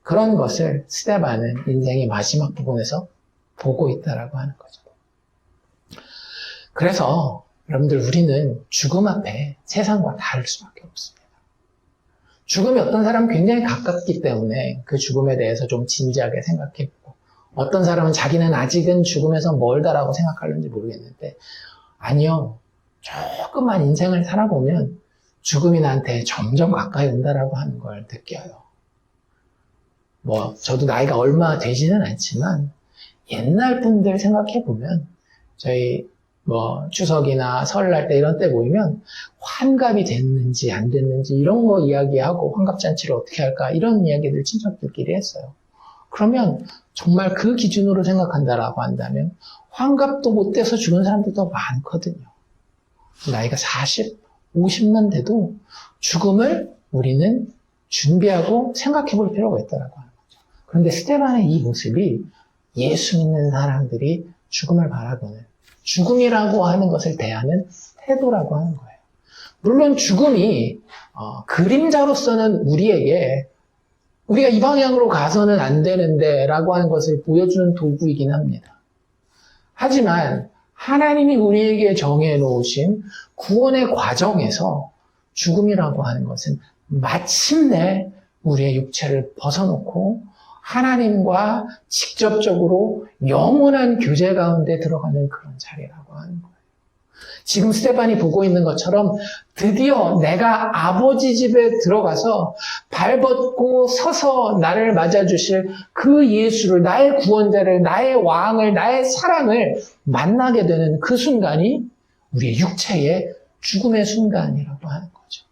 그런 것을 스데반은 인생의 마지막 부분에서 보고 있다라고 하는 거죠. 그래서 여러분들 우리는 죽음 앞에 세상과 다를 수밖에 없습니다. 죽음이 어떤 사람은 굉장히 가깝기 때문에 그 죽음에 대해서 좀 진지하게 생각해보고 어떤 사람은 자기는 아직은 죽음에서 멀다라고 생각하는지 모르겠는데 아니요. 조금만 인생을 살아보면 죽음이 나한테 점점 가까이 온다라고 하는 걸 느껴요. 저도 나이가 얼마 되지는 않지만 옛날 분들 생각해보면 저희 추석이나 설날 때 이런 때 모이면 환갑이 됐는지 안 됐는지 이런 거 이야기하고 환갑잔치를 어떻게 할까 이런 이야기들 친척들끼리 했어요. 그러면 정말 그 기준으로 생각한다라고 한다면 환갑도 못 돼서 죽은 사람들도 많거든요. 나이가 40, 50만 돼도 죽음을 우리는 준비하고 생각해 볼 필요가 있다라고 하는 거죠. 그런데 스데반의 이 모습이 예수 믿는 사람들이 죽음을 바라보는 죽음이라고 하는 것을 대하는 태도라고 하는 거예요. 물론 죽음이 그림자로서는 우리에게 우리가 이 방향으로 가서는 안 되는데 라고 하는 것을 보여주는 도구이긴 합니다. 하지만 하나님이 우리에게 정해놓으신 구원의 과정에서 죽음이라고 하는 것은 마침내 우리의 육체를 벗어놓고 하나님과 직접적으로 영원한 교제 가운데 들어가는 그런 자리라고 하는 거예요. 지금 스데반이 보고 있는 것처럼 드디어 내가 아버지 집에 들어가서 발벗고 서서 나를 맞아주실 그 예수를, 나의 구원자를, 나의 왕을, 나의 사랑을 만나게 되는 그 순간이 우리의 육체의 죽음의 순간이라고 하는 거죠.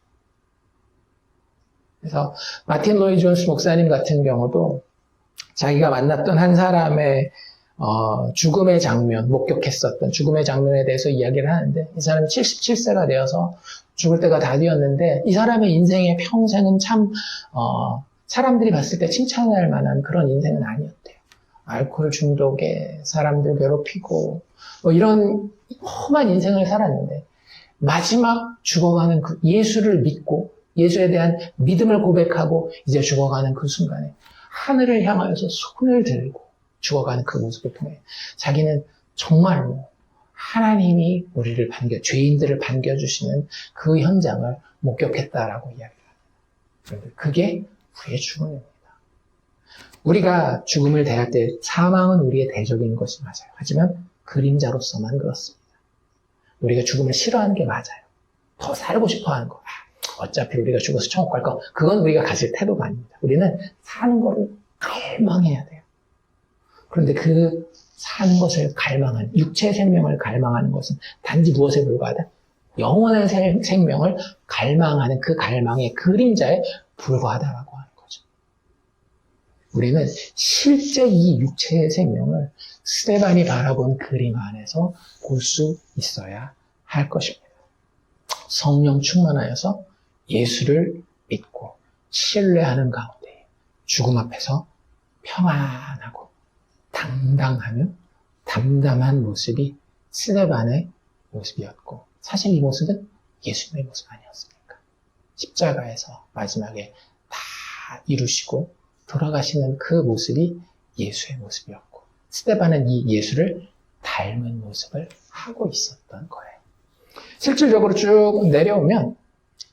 그래서 마틴 로이 존스 목사님 같은 경우도 자기가 만났던 한 사람의 죽음의 장면, 목격했었던 죽음의 장면에 대해서 이야기를 하는데 이 사람이 77세가 되어서 죽을 때가 다 되었는데 이 사람의 인생의 평생은 참 사람들이 봤을 때 칭찬할 만한 그런 인생은 아니었대요. 알코올 중독에 사람들 괴롭히고 이런 험한 인생을 살았는데 마지막 죽어가는 그 예수를 믿고 예수에 대한 믿음을 고백하고 이제 죽어가는 그 순간에 하늘을 향하여서 손을 들고 죽어가는 그 모습을 통해 자기는 정말로 하나님이 우리를 죄인들을 반겨주시는 그 현장을 목격했다라고 이야기를 합니다. 그게 우리의 죽음입니다. 우리가 죽음을 대할 때 사망은 우리의 대적인 것이 맞아요. 하지만 그림자로서만 그렇습니다. 우리가 죽음을 싫어하는 게 맞아요. 더 살고 싶어 하는 거. 어차피 우리가 죽어서 천국 갈 거. 그건 우리가 가질 태도가 아닙니다. 우리는 사는 거를 갈망해야 돼요. 그런데 그 사는 것을 갈망하는, 육체 생명을 갈망하는 것은 단지 무엇에 불과하다? 영원한 생명을 갈망하는 그 갈망의 그림자에 불과하다라고 하는 거죠. 우리는 실제 이 육체의 생명을 스데반이 바라본 그림 안에서 볼 수 있어야 할 것입니다. 성령 충만하여서 예수를 믿고 신뢰하는 가운데 죽음 앞에서 평안하고 당당하며 담담한 모습이 스데반의 모습이었고, 사실 이 모습은 예수님의 모습 아니었습니까? 십자가에서 마지막에 다 이루시고 돌아가시는 그 모습이 예수의 모습이었고, 스데반은 이 예수를 닮은 모습을 하고 있었던 거예요. 실질적으로 쭉 내려오면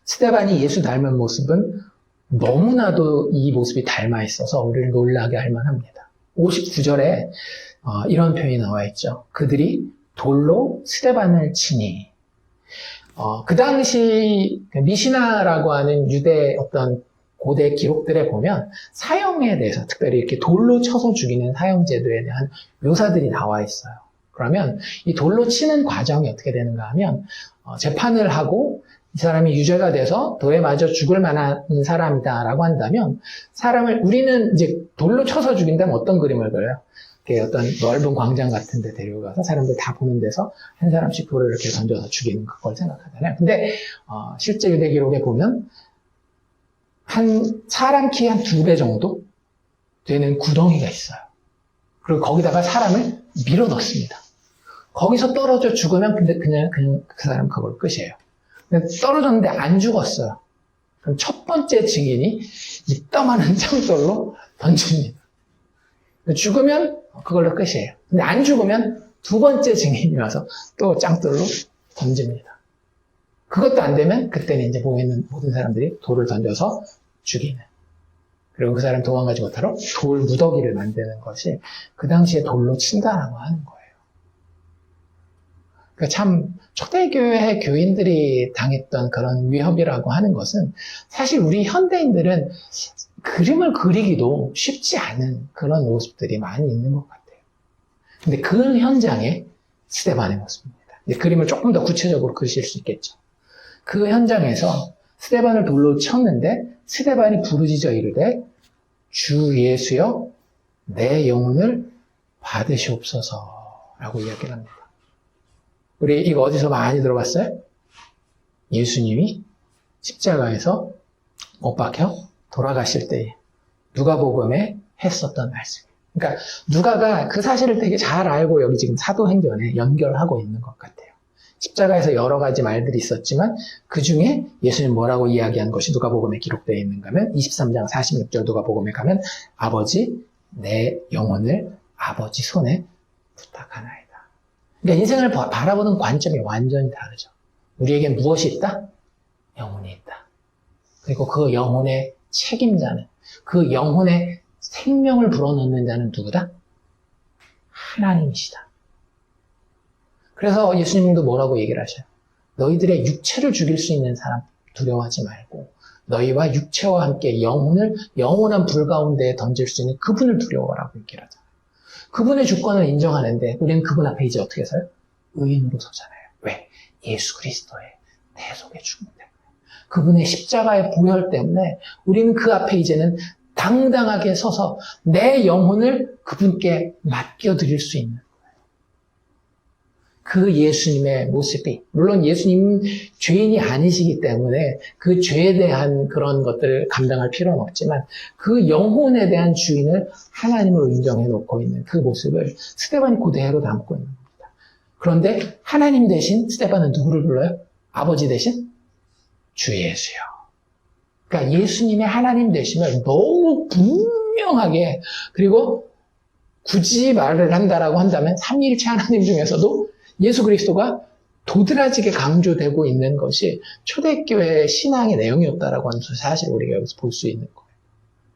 스데반이 예수 닮은 모습은 너무나도 이 모습이 닮아 있어서 우리를 놀라게 할 만합니다. 59절에 이런 표현이 나와 있죠. 그들이 돌로 스데반을 치니. 그 당시 미시나라고 하는 유대 어떤 고대 기록들에 보면 사형에 대해서, 특별히 이렇게 돌로 쳐서 죽이는 사형제도에 대한 묘사들이 나와 있어요. 그러면 이 돌로 치는 과정이 어떻게 되는가 하면, 재판을 하고 이 사람이 유죄가 돼서 돌에 맞아 죽을 만한 사람이다라고 한다면, 사람을, 우리는 이제 돌로 쳐서 죽인다면 어떤 그림을 그려요? 어떤 넓은 광장 같은 데 데려가서 사람들 다 보는 데서 한 사람씩 돌을 이렇게 던져서 죽이는 그걸 생각하잖아요. 근데 실제 유대 기록에 보면 한 사람 키 한 2배 정도 되는 구덩이가 있어요. 그리고 거기다가 사람을 밀어 넣습니다. 거기서 떨어져 죽으면 근데 그냥 그 사람 그걸 끝이에요. 근데 떨어졌는데 안 죽었어요. 그럼 첫 번째 증인이 이따만한 창돌로 던집니다. 죽으면 그걸로 끝이에요. 근데 안 죽으면 두 번째 증인이 와서 또 짱돌로 던집니다. 그것도 안 되면 그때는 이제 모여 있는 모든 사람들이 돌을 던져서 죽이는. 그리고 그 사람 도망가지 못하러 돌 무더기를 만드는 것이 그 당시에 돌로 친다라고 하는 거예요. 그러니까 참 초대교회 교인들이 당했던 그런 위협이라고 하는 것은 사실 우리 현대인들은 그림을 그리기도 쉽지 않은 그런 모습들이 많이 있는 것 같아요. 근데 그 현장에 스데반의 모습입니다. 이제 그림을 조금 더 구체적으로 그리실 수 있겠죠. 그 현장에서 스데반을 돌로 쳤는데 스데반이 부르짖어 이르되 주 예수여 내 영혼을 받으시옵소서 라고 이야기를 합니다. 우리 이거 어디서 많이 들어봤어요? 예수님이 십자가에서 못 박혀 돌아가실 때에 누가복음에 했었던 말씀. 그러니까 누가가 그 사실을 되게 잘 알고 여기 지금 사도행전에 연결하고 있는 것 같아요. 십자가에서 여러 가지 말들이 있었지만 그 중에 예수님 뭐라고 이야기한 것이 누가복음에 기록되어 있는가 하면 23장 46절 누가복음에 가면 아버지 내 영혼을 아버지 손에 부탁하나이다. 그러니까 인생을 바라보는 관점이 완전히 다르죠. 우리에겐 무엇이 있다? 영혼이 있다. 그리고 그 영혼의 책임자는, 그 영혼의 생명을 불어넣는 자는 누구다? 하나님이시다. 그래서 예수님도 뭐라고 얘기를 하셔요? 너희들의 육체를 죽일 수 있는 사람 두려워하지 말고 너희와 육체와 함께 영혼을 영원한 불 가운데에 던질 수 있는 그분을 두려워하라고 얘기를 하잖아요. 그분의 주권을 인정하는데 우리는 그분 앞에 이제 어떻게 서요? 의인으로 서잖아요. 왜? 예수 그리스도의 대속의 죽음 때문에. 그분의 십자가의 보혈 때문에 우리는 그 앞에 이제는 당당하게 서서 내 영혼을 그분께 맡겨드릴 수 있는 거예요. 그 예수님의 모습이, 물론 예수님 죄인이 아니시기 때문에 그 죄에 대한 그런 것들을 감당할 필요는 없지만 그 영혼에 대한 주인을 하나님으로 인정해 놓고 있는 그 모습을 스데반이 그대로 담고 있는 겁니다. 그런데 하나님 대신 스데반은 누구를 불러요? 아버지 대신 주 예수요. 그러니까 예수님의 하나님 되심을 너무 분명하게, 그리고 굳이 말을 한다라고 한다면 삼위일체 하나님 중에서도 예수 그리스도가 도드라지게 강조되고 있는 것이 초대교회의 신앙의 내용이었다라고 하는 사실을 우리가 여기서 볼 수 있는 거예요.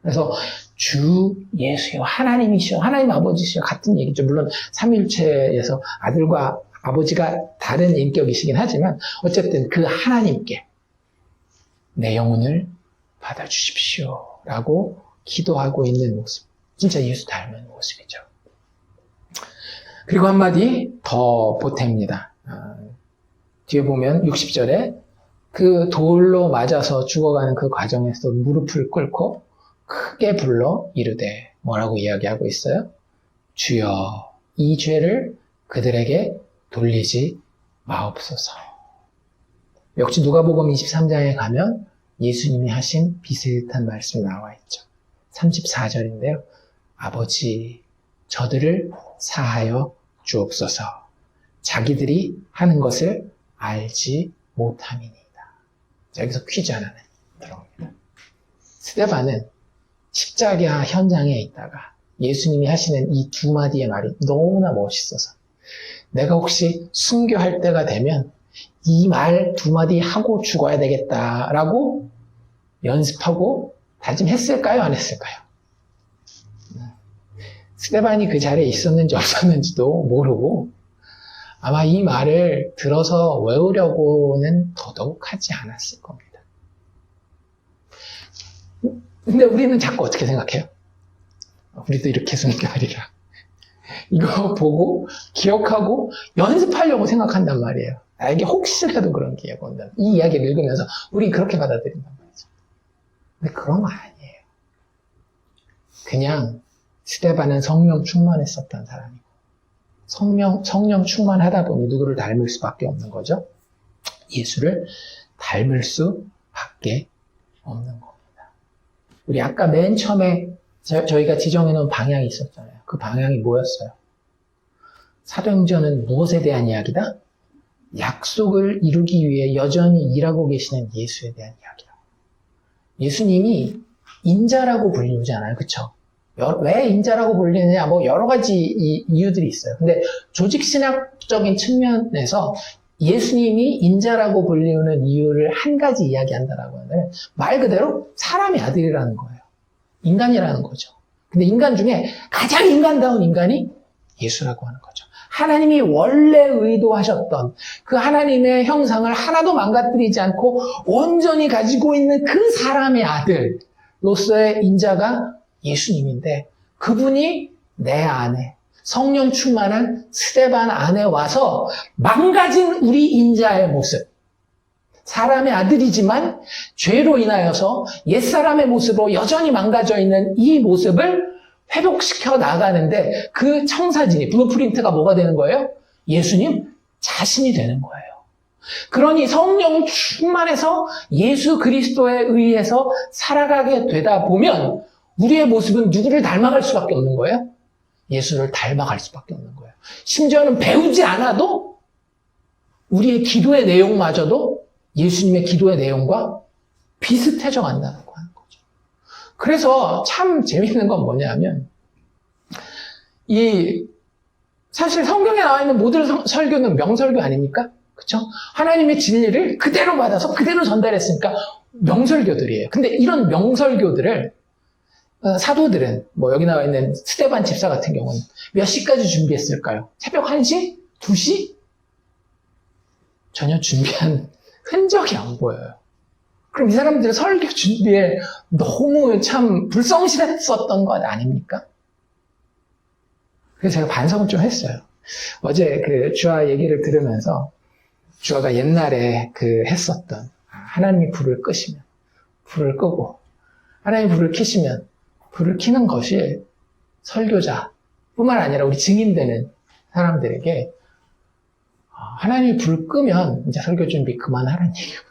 그래서 주 예수요, 하나님이시요, 하나님 아버지시요 같은 얘기죠. 물론 삼위일체에서 아들과 아버지가 다른 인격이시긴 하지만 어쨌든 그 하나님께 내 영혼을 받아주십시오 라고 기도하고 있는 모습, 진짜 예수 닮은 모습이죠. 그리고 한마디 더 보탭니다. 뒤에 보면 60절에 그 돌로 맞아서 죽어가는 그 과정에서 무릎을 꿇고 크게 불러 이르되, 뭐라고 이야기하고 있어요? 주여, 이 죄를 그들에게 돌리지 마옵소서. 역시 누가복음 23장에 가면 예수님이 하신 비슷한 말씀이 나와 있죠. 34절인데요. 아버지, 저들을 사하여 주옵소서. 자기들이 하는 것을 알지 못함이니이다. 여기서 퀴즈 하나 들어옵니다. 스데반은 십자가 현장에 있다가 예수님이 하시는 이 두 마디의 말이 너무나 멋있어서 내가 혹시 순교할 때가 되면 이 말 두 마디 하고 죽어야 되겠다라고 연습하고 다짐했을까요? 안 했을까요? 스데반이 그 자리에 있었는지 없었는지도 모르고 아마 이 말을 들어서 외우려고는 더더욱 하지 않았을 겁니다. 근데 우리는 자꾸 어떻게 생각해요? 우리도 이렇게 순교하리라. 이거 보고 기억하고 연습하려고 생각한단 말이에요. 나에게 혹시라도 그런 기회가 온다면 이 이야기를 읽으면서 우리 그렇게 받아들인단 말이죠. 근데 그런 거 아니에요. 그냥 스데반은 성령 충만했었던 사람이고 성령 충만하다 보니 누구를 닮을 수밖에 없는 거죠. 예수를 닮을 수밖에 없는 겁니다. 우리 아까 맨 처음에 저희가 지정해 놓은 방향이 있었잖아요. 그 방향이 뭐였어요? 사도행전은 무엇에 대한 이야기다? 약속을 이루기 위해 여전히 일하고 계시는 예수에 대한 이야기다. 예수님이 인자라고 불리잖아요. 그쵸? 왜 인자라고 불리느냐? 뭐 여러 가지 이유들이 있어요. 근데 조직신학적인 측면에서 예수님이 인자라고 불리는 이유를 한 가지 이야기한다라고 하면 말 그대로 사람의 아들이라는 거예요. 인간이라는 거죠. 근데 인간 중에 가장 인간다운 인간이 예수라고 하는 거죠. 하나님이 원래 의도하셨던 그 하나님의 형상을 하나도 망가뜨리지 않고 온전히 가지고 있는 그 사람의 아들로서의 인자가 예수님인데 그분이 내 안에 성령 충만한 스데반 안에 와서 망가진 우리 인자의 모습, 사람의 아들이지만 죄로 인하여서 옛사람의 모습으로 여전히 망가져 있는 이 모습을 회복시켜 나가는데 그 청사진이, 블루프린트가 뭐가 되는 거예요? 예수님 자신이 되는 거예요. 그러니 성령 충만해서 예수 그리스도에 의해서 살아가게 되다 보면 우리의 모습은 누구를 닮아갈 수밖에 없는 거예요? 예수를 닮아갈 수밖에 없는 거예요. 심지어는 배우지 않아도 우리의 기도의 내용마저도 예수님의 기도의 내용과 비슷해져 간다고 하는 거죠. 그래서 참 재밌는 건 뭐냐면 사실 성경에 나와 있는 모든 설교는 명설교 아닙니까? 그렇죠? 하나님의 진리를 그대로 받아서 그대로 전달했으니까 명설교들이에요. 근데 이런 명설교들을 사도들은 뭐 여기 나와 있는 스데반 집사 같은 경우는 몇 시까지 준비했을까요? 새벽 1시? 2시? 전혀 준비한 흔적이 안 보여요. 그럼 이 사람들의 설교 준비에 너무 참 불성실했었던 것 아닙니까? 그래서 제가 반성을 좀 했어요. 어제 그 주아 얘기를 들으면서 주아가 옛날에 했었던 하나님이 불을 끄시면 불을 끄고 하나님이 불을 켜시면 불을 켜는 것이 설교자 뿐만 아니라 우리 증인되는 사람들에게 하나님이 불을 끄면 이제 설교 준비 그만하라는 얘기고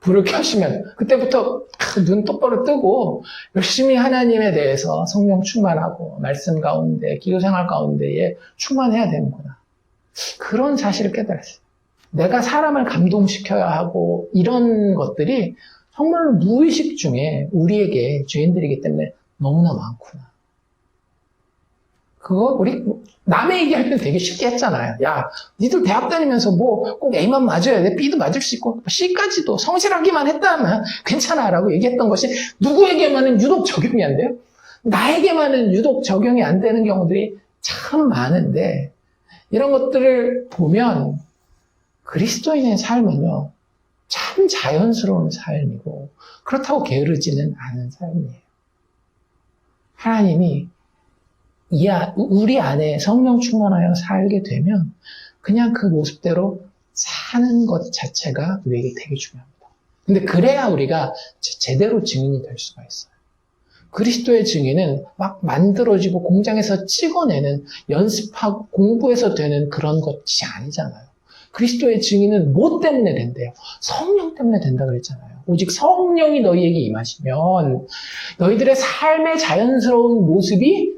불을 켜시면 그때부터 눈 똑바로 뜨고 열심히 하나님에 대해서 성령 충만하고 말씀 가운데 기도생활 가운데에 충만해야 되는구나. 그런 사실을 깨달았어요. 내가 사람을 감동시켜야 하고 이런 것들이 정말로 무의식 중에 우리에게 죄인들이기 때문에 너무나 많구나. 그거 우리 남의 얘기할 때 되게 쉽게 했잖아요. 야, 니들 대학 다니면서 뭐 꼭 A만 맞아야 돼. B도 맞을 수 있고 C까지도 성실하기만 했다면 괜찮아 라고 얘기했던 것이 누구에게만은 유독 적용이 안 돼요? 나에게만은 유독 적용이 안 되는 경우들이 참 많은데 이런 것들을 보면 그리스도인의 삶은요 참 자연스러운 삶이고 그렇다고 게으르지는 않은 삶이에요. 하나님이 우리 안에 성령 충만하여 살게 되면 그냥 그 모습대로 사는 것 자체가 우리에게 되게 중요합니다. 근데 그래야 우리가 제대로 증인이 될 수가 있어요. 그리스도의 증인은 막 만들어지고 공장에서 찍어내는, 연습하고 공부해서 되는 그런 것이 아니잖아요. 그리스도의 증인은 뭐 때문에 된대요? 성령 때문에 된다 그랬잖아요. 오직 성령이 너희에게 임하시면 너희들의 삶의 자연스러운 모습이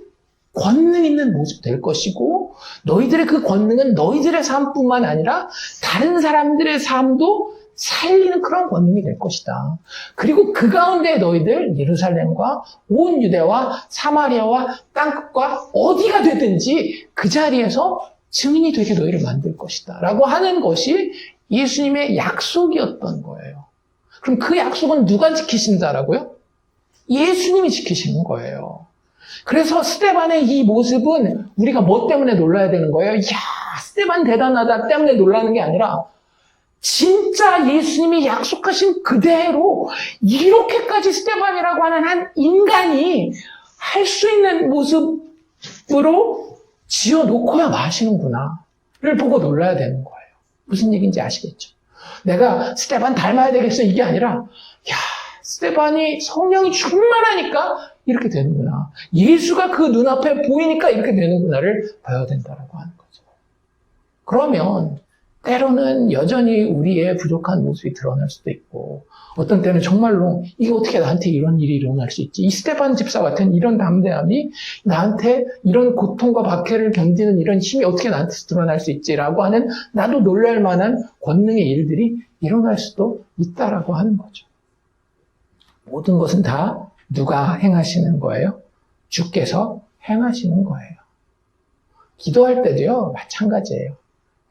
권능 있는 모습 될 것이고, 너희들의 그 권능은 너희들의 삶뿐만 아니라 다른 사람들의 삶도 살리는 그런 권능이 될 것이다. 그리고 그 가운데 너희들 예루살렘과 온 유대와 사마리아와 땅끝과 어디가 되든지 그 자리에서 증인이 되게 너희를 만들 것이다 라고 하는 것이 예수님의 약속이었던 거예요. 그럼 그 약속은 누가 지키신다라고요? 예수님이 지키시는 거예요. 그래서 스데반의 이 모습은 우리가 뭐 때문에 놀라야 되는 거예요? 이야, 스데반 대단하다 때문에 놀라는 게 아니라 진짜 예수님이 약속하신 그대로 이렇게까지 스데반이라고 하는 한 인간이 할 수 있는 모습으로 지어놓고야 마시는구나를 보고 놀라야 되는 거예요. 무슨 얘기인지 아시겠죠? 내가 스데반 닮아야 되겠어 이게 아니라, 야, 스데반이 성령이 충만하니까 이렇게 되는구나. 예수가 그 눈앞에 보이니까 이렇게 되는구나를 봐야 된다라고 하는 거죠. 그러면 때로는 여전히 우리의 부족한 모습이 드러날 수도 있고, 어떤 때는 정말로 이게 어떻게 나한테 이런 일이 일어날 수 있지? 이 스데반 집사 같은 이런 담대함이 나한테 이런 고통과 박해를 견디는 이런 힘이 어떻게 나한테 드러날 수 있지라고 하는, 나도 놀랄 만한 권능의 일들이 일어날 수도 있다라고 하는 거죠. 모든 것은 다 누가 행하시는 거예요? 주께서 행하시는 거예요. 기도할 때도요, 마찬가지예요.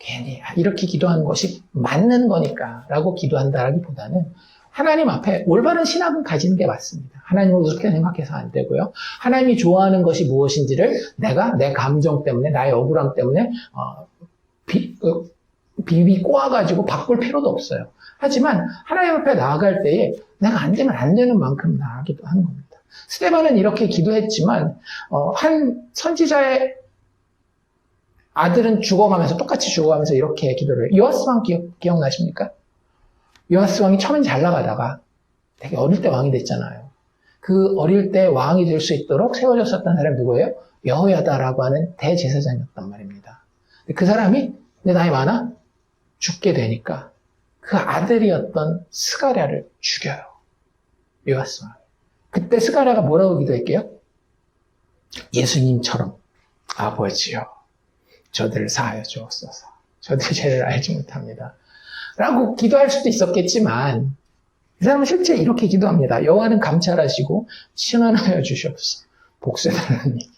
괜히 이렇게 기도하는 것이 맞는 거니까 라고 기도한다라기보다는 하나님 앞에 올바른 신학은 가지는 게 맞습니다. 하나님을 그렇게 생각해서 안 되고요. 하나님이 좋아하는 것이 무엇인지를 내가 내 감정 때문에, 나의 억울함 때문에 비비 꼬아가지고 바꿀 필요도 없어요. 하지만 하나님 앞에 나아갈 때에 내가 안 되면 안 되는 만큼 나아가기도 하는 겁니다. 스데반은 이렇게 기도했지만 한 선지자의 아들은 죽어가면서, 똑같이 죽어가면서 이렇게 기도를 해요. 요아스 왕 기억나십니까? 요아스 왕이 처음엔 잘 나가다가 되게 어릴 때 왕이 됐잖아요. 그 어릴 때 왕이 될 수 있도록 세워졌었던 사람이 누구예요? 여호야다라고 하는 대제사장이었단 말입니다. 그 사람이 내 나이 많아? 죽게 되니까 그 아들이었던 스가랴를 죽여요. 요아스 왕. 그때 스가랴가 뭐라고 기도했게요? 예수님처럼 아버지요, 저들을 사하여 주옵소서. 저들 죄를 알지 못합니다. 라고 기도할 수도 있었겠지만, 이 사람은 실제 이렇게 기도합니다. 여호와는 감찰하시고 신원하여 주시옵소서. 복수해달라는 얘기예요.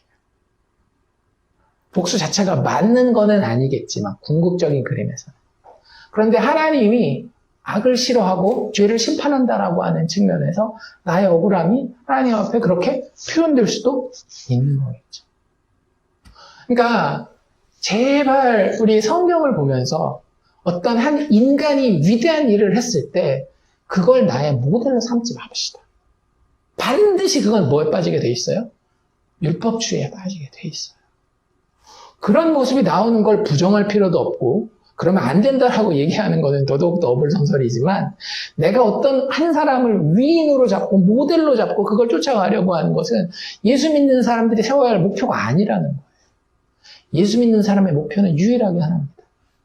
복수 자체가 맞는 거는 아니겠지만, 궁극적인 그림에서는. 그런데 하나님이 악을 싫어하고 죄를 심판한다라고 하는 측면에서 나의 억울함이 하나님 앞에 그렇게 표현될 수도 있는 거겠죠. 그러니까 제발 우리 성경을 보면서 어떤 한 인간이 위대한 일을 했을 때 그걸 나의 모델로 삼지 맙시다. 반드시 그건 뭐에 빠지게 돼 있어요? 율법주의에 빠지게 돼 있어요. 그런 모습이 나오는 걸 부정할 필요도 없고, 그러면 안 된다라고 얘기하는 것은 더더욱더 어불성설이지만, 내가 어떤 한 사람을 위인으로 잡고 모델로 잡고 그걸 쫓아가려고 하는 것은 예수 믿는 사람들이 세워야 할 목표가 아니라는 거예요. 예수 믿는 사람의 목표는 유일하게 하나입니다.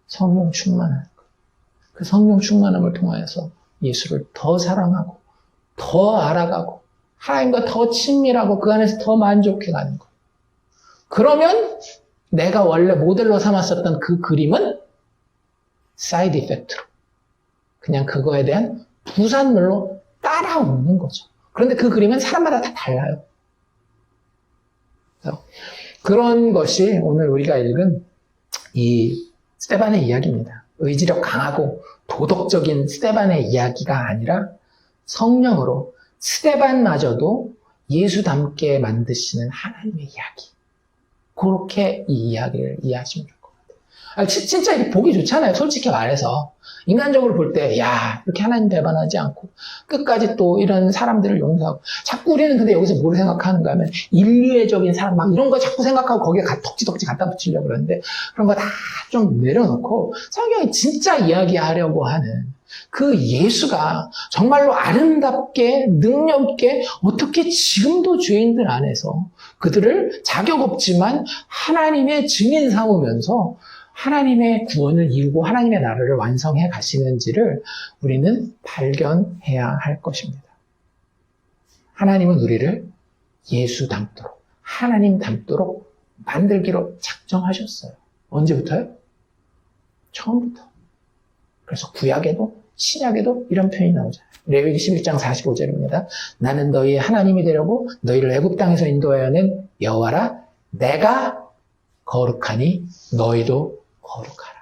성령 충만하는 것. 그 성령 충만함을 통하여서 예수를 더 사랑하고 더 알아가고 하나님과 더 친밀하고 그 안에서 더 만족해가는 것. 그러면 내가 원래 모델로 삼았었던 그 그림은 사이드 이펙트로, 그냥 그거에 대한 부산물로 따라오는 거죠. 그런데 그 그림은 사람마다 다 달라요. 그래서 그런 것이 오늘 우리가 읽은 이 스데반의 이야기입니다. 의지력 강하고 도덕적인 스데반의 이야기가 아니라 성령으로 스데반마저도 예수 닮게 만드시는 하나님의 이야기. 그렇게 이 이야기를 이해하시면 될 것 같아요. 진짜 이렇게 보기 좋잖아요. 솔직히 말해서. 인간적으로 볼 때, 야, 이렇게 하나님 배반하지 않고, 끝까지 또 이런 사람들을 용서하고, 자꾸 우리는 근데 여기서 뭘 생각하는가 하면, 인류애적인 사람, 막 이런 거 자꾸 생각하고 거기에 덕지덕지 갖다 붙이려고 그러는데, 그런 거 다 좀 내려놓고, 성경이 진짜 이야기하려고 하는 그 예수가 정말로 아름답게, 능력 있게, 어떻게 지금도 죄인들 안에서 그들을 자격 없지만 하나님의 증인 삼으면서 하나님의 구원을 이루고 하나님의 나라를 완성해 가시는지를 우리는 발견해야 할 것입니다. 하나님은 우리를 예수 닮도록, 하나님 닮도록 만들기로 작정하셨어요. 언제부터요? 처음부터. 그래서 구약에도 신약에도 이런 표현이 나오잖아요. 레위기 11장 45절입니다. 나는 너희의 하나님이 되려고 너희를 애굽 땅에서 인도하여 낸 여호와라. 내가 거룩하니 너희도 거룩하라.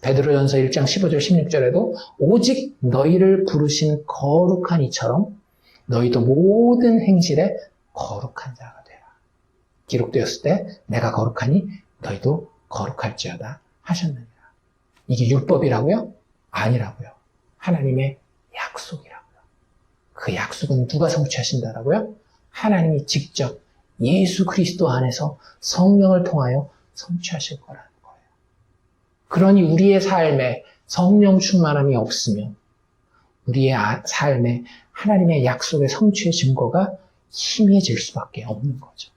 베드로전서 1장 15절 16절에도 오직 너희를 부르신 거룩한 이처럼 너희도 모든 행실에 거룩한 자가 되라. 기록되었을 때 내가 거룩하니 너희도 거룩할지어다 하셨느니라. 이게 율법이라고요? 아니라고요. 하나님의 약속이라고요. 그 약속은 누가 성취하신다라고요? 하나님이 직접 예수 그리스도 안에서 성령을 통하여 성취하실 거라는 거예요. 그러니 우리의 삶에 성령 충만함이 없으면 우리의 삶에 하나님의 약속의 성취의 증거가 희미해질 수밖에 없는 거죠.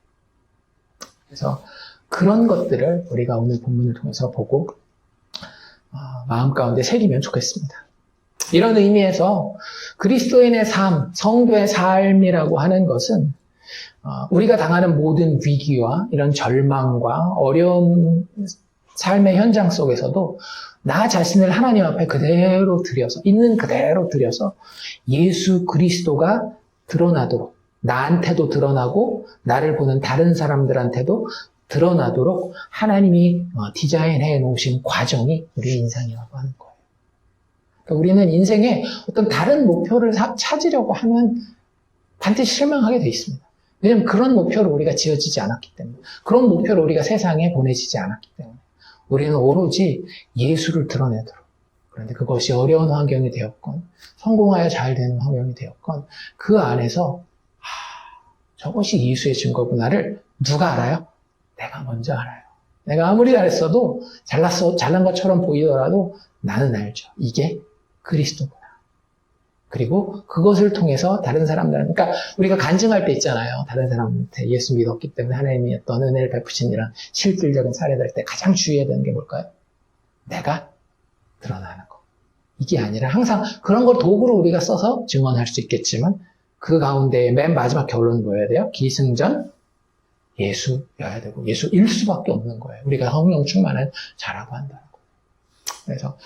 그래서 그런 것들을 우리가 오늘 본문을 통해서 보고 마음 가운데 새기면 좋겠습니다. 이런 의미에서 그리스도인의 삶, 성도의 삶이라고 하는 것은 우리가 당하는 모든 위기와 이런 절망과 어려운 삶의 현장 속에서도 나 자신을 하나님 앞에 그대로 드려서, 있는 그대로 드려서 예수 그리스도가 드러나도록, 나한테도 드러나고 나를 보는 다른 사람들한테도 드러나도록 하나님이 디자인해 놓으신 과정이 우리의 인생이라고 하는 거예요. 그러니까 우리는 인생에 어떤 다른 목표를 찾으려고 하면 반드시 실망하게 돼 있습니다. 왜냐하면 그런 목표로 우리가 지어지지 않았기 때문에, 그런 목표로 우리가 세상에 보내지지 않았기 때문에 우리는 오로지 예수를 드러내도록, 그런데 그것이 어려운 환경이 되었건 성공하여 잘 되는 환경이 되었건 그 안에서 저것이 예수의 증거구나를 누가 알아요? 내가 먼저 알아요. 내가 아무리 잘했어도 잘난 것처럼 보이더라도 나는 알죠. 이게 그리스도구나. 그리고 그것을 통해서 다른 사람들은, 그러니까 우리가 간증할 때 있잖아요. 다른 사람한테 예수 믿었기 때문에 하나님이 어떤 은혜를 베푸신 이런 실질적인 사례들 때 가장 주의해야 되는 게 뭘까요? 내가 드러나는 거. 이게 아니라 항상 그런 걸 도구로 우리가 써서 증언할 수 있겠지만 그 가운데 맨 마지막 결론은 뭐여야 돼요? 기승전 예수여야 되고 예수일 수밖에 없는 거예요. 우리가 성령 충만한 자라고 한다는 거예요. 그래서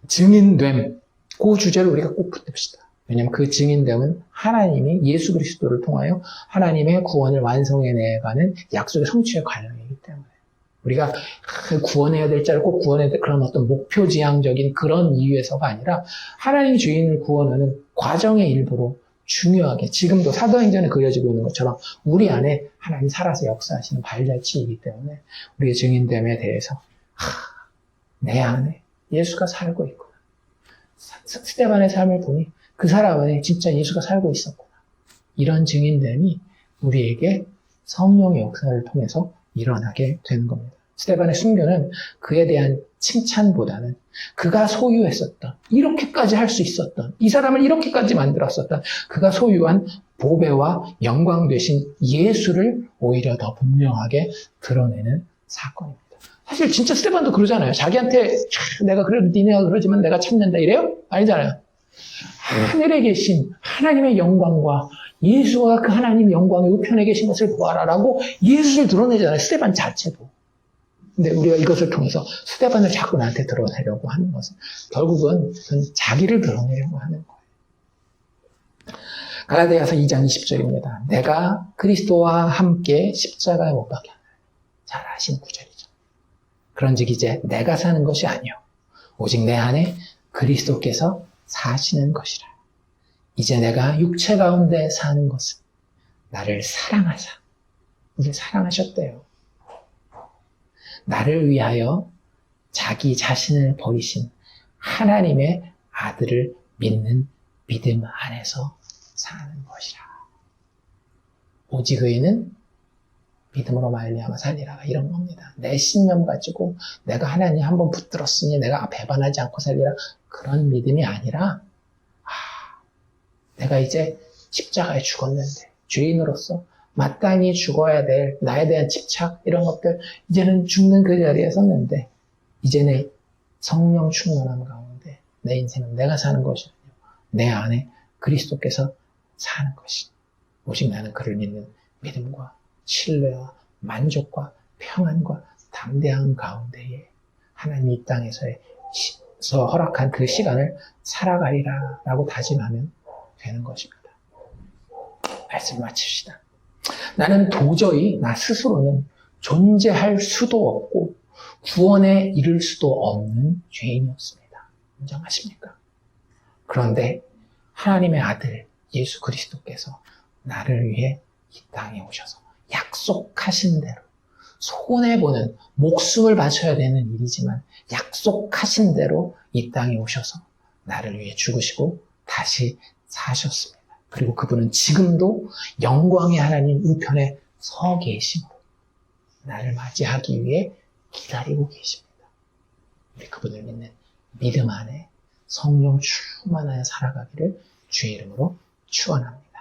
증인됨, 그 주제를 우리가 꼭 붙읍시다. 왜냐하면 그 증인됨은 하나님이 예수 그리스도를 통하여 하나님의 구원을 완성해내가는 약속의 성취의 과정이기 때문에 우리가 구원해야 될 자를 꼭 구원해야 될 그런 어떤 목표지향적인 그런 이유에서가 아니라 하나님이 죄인을 구원하는 과정의 일부로 중요하게 지금도 사도행전에 그려지고 있는 것처럼 우리 안에 하나님 살아서 역사하시는 발자취이기 때문에 우리의 증인됨에 대해서 내 안에 예수가 살고 있구나. 스데반의 삶을 보니 그 사람 안에 진짜 예수가 살고 있었구나. 이런 증인됨이 우리에게 성령의 역사를 통해서 일어나게 되는 겁니다. 스데반의 순교는 그에 대한 칭찬보다는 그가 소유했었던, 이렇게까지 할 수 있었던, 이 사람을 이렇게까지 만들었었던 그가 소유한 보배와 영광 되신 예수를 오히려 더 분명하게 드러내는 사건입니다. 사실 진짜 스데반도 그러잖아요. 자기한테 내가 그래도 니네가 그러지만 내가 참는다 이래요? 아니잖아요. 하늘에 계신 하나님의 영광과 예수가 그 하나님 영광의 우편에 계신 것을 보아라라고 예수를 드러내잖아요. 스데반 자체도. 근데 우리가 이것을 통해서 스데반을 자꾸 나한테 드러내려고 하는 것은 결국은 자기를 드러내려고 하는 거예요. 갈라디아서 2장 20절입니다. 내가 그리스도와 함께 십자가에 못 박혀. 잘 아시는 구절이죠. 그런즉 이제 내가 사는 것이 아니요 오직 내 안에 그리스도께서 사시는 것이라. 이제 내가 육체 가운데 사는 것은 나를 사랑하사, 우리 사랑하셨대요. 나를 위하여 자기 자신을 버리신 하나님의 아들을 믿는 믿음 안에서 사는 것이라. 오직 의인은 믿음으로 말미암아 살리라. 이런 겁니다. 내 신념 가지고 내가 하나님 한번 붙들었으니 내가 배반하지 않고 살리라. 그런 믿음이 아니라 내가 이제 십자가에 죽었는데 죄인으로서 마땅히 죽어야 될 나에 대한 집착 이런 것들 이제는 죽는 그 자리에 섰는데 이제는 성령 충만함 가운데 내 인생은 내가 사는 것이 아니요 내 안에 그리스도께서 사는 것이 오직 나는 그를 믿는 믿음과 신뢰와 만족과 평안과 담대함 가운데에 하나님 이 땅에서 허락한 그 시간을 살아가리라 라고 다짐하면 되는 것입니다. 말씀 마칩시다. 나는 도저히 나 스스로는 존재할 수도 없고 구원에 이를 수도 없는 죄인이었습니다. 인정하십니까? 그런데 하나님의 아들 예수 그리스도께서 나를 위해 이 땅에 오셔서 약속하신 대로 손해보는 목숨을 바쳐야 되는 일이지만 약속하신 대로 이 땅에 오셔서 나를 위해 죽으시고 다시 사셨습니다. 그리고 그분은 지금도 영광의 하나님 우편에 서 계심으로 나를 맞이하기 위해 기다리고 계십니다. 우리 그분을 믿는 믿음 안에 성령 충만하여 살아가기를 주의 이름으로 축원합니다.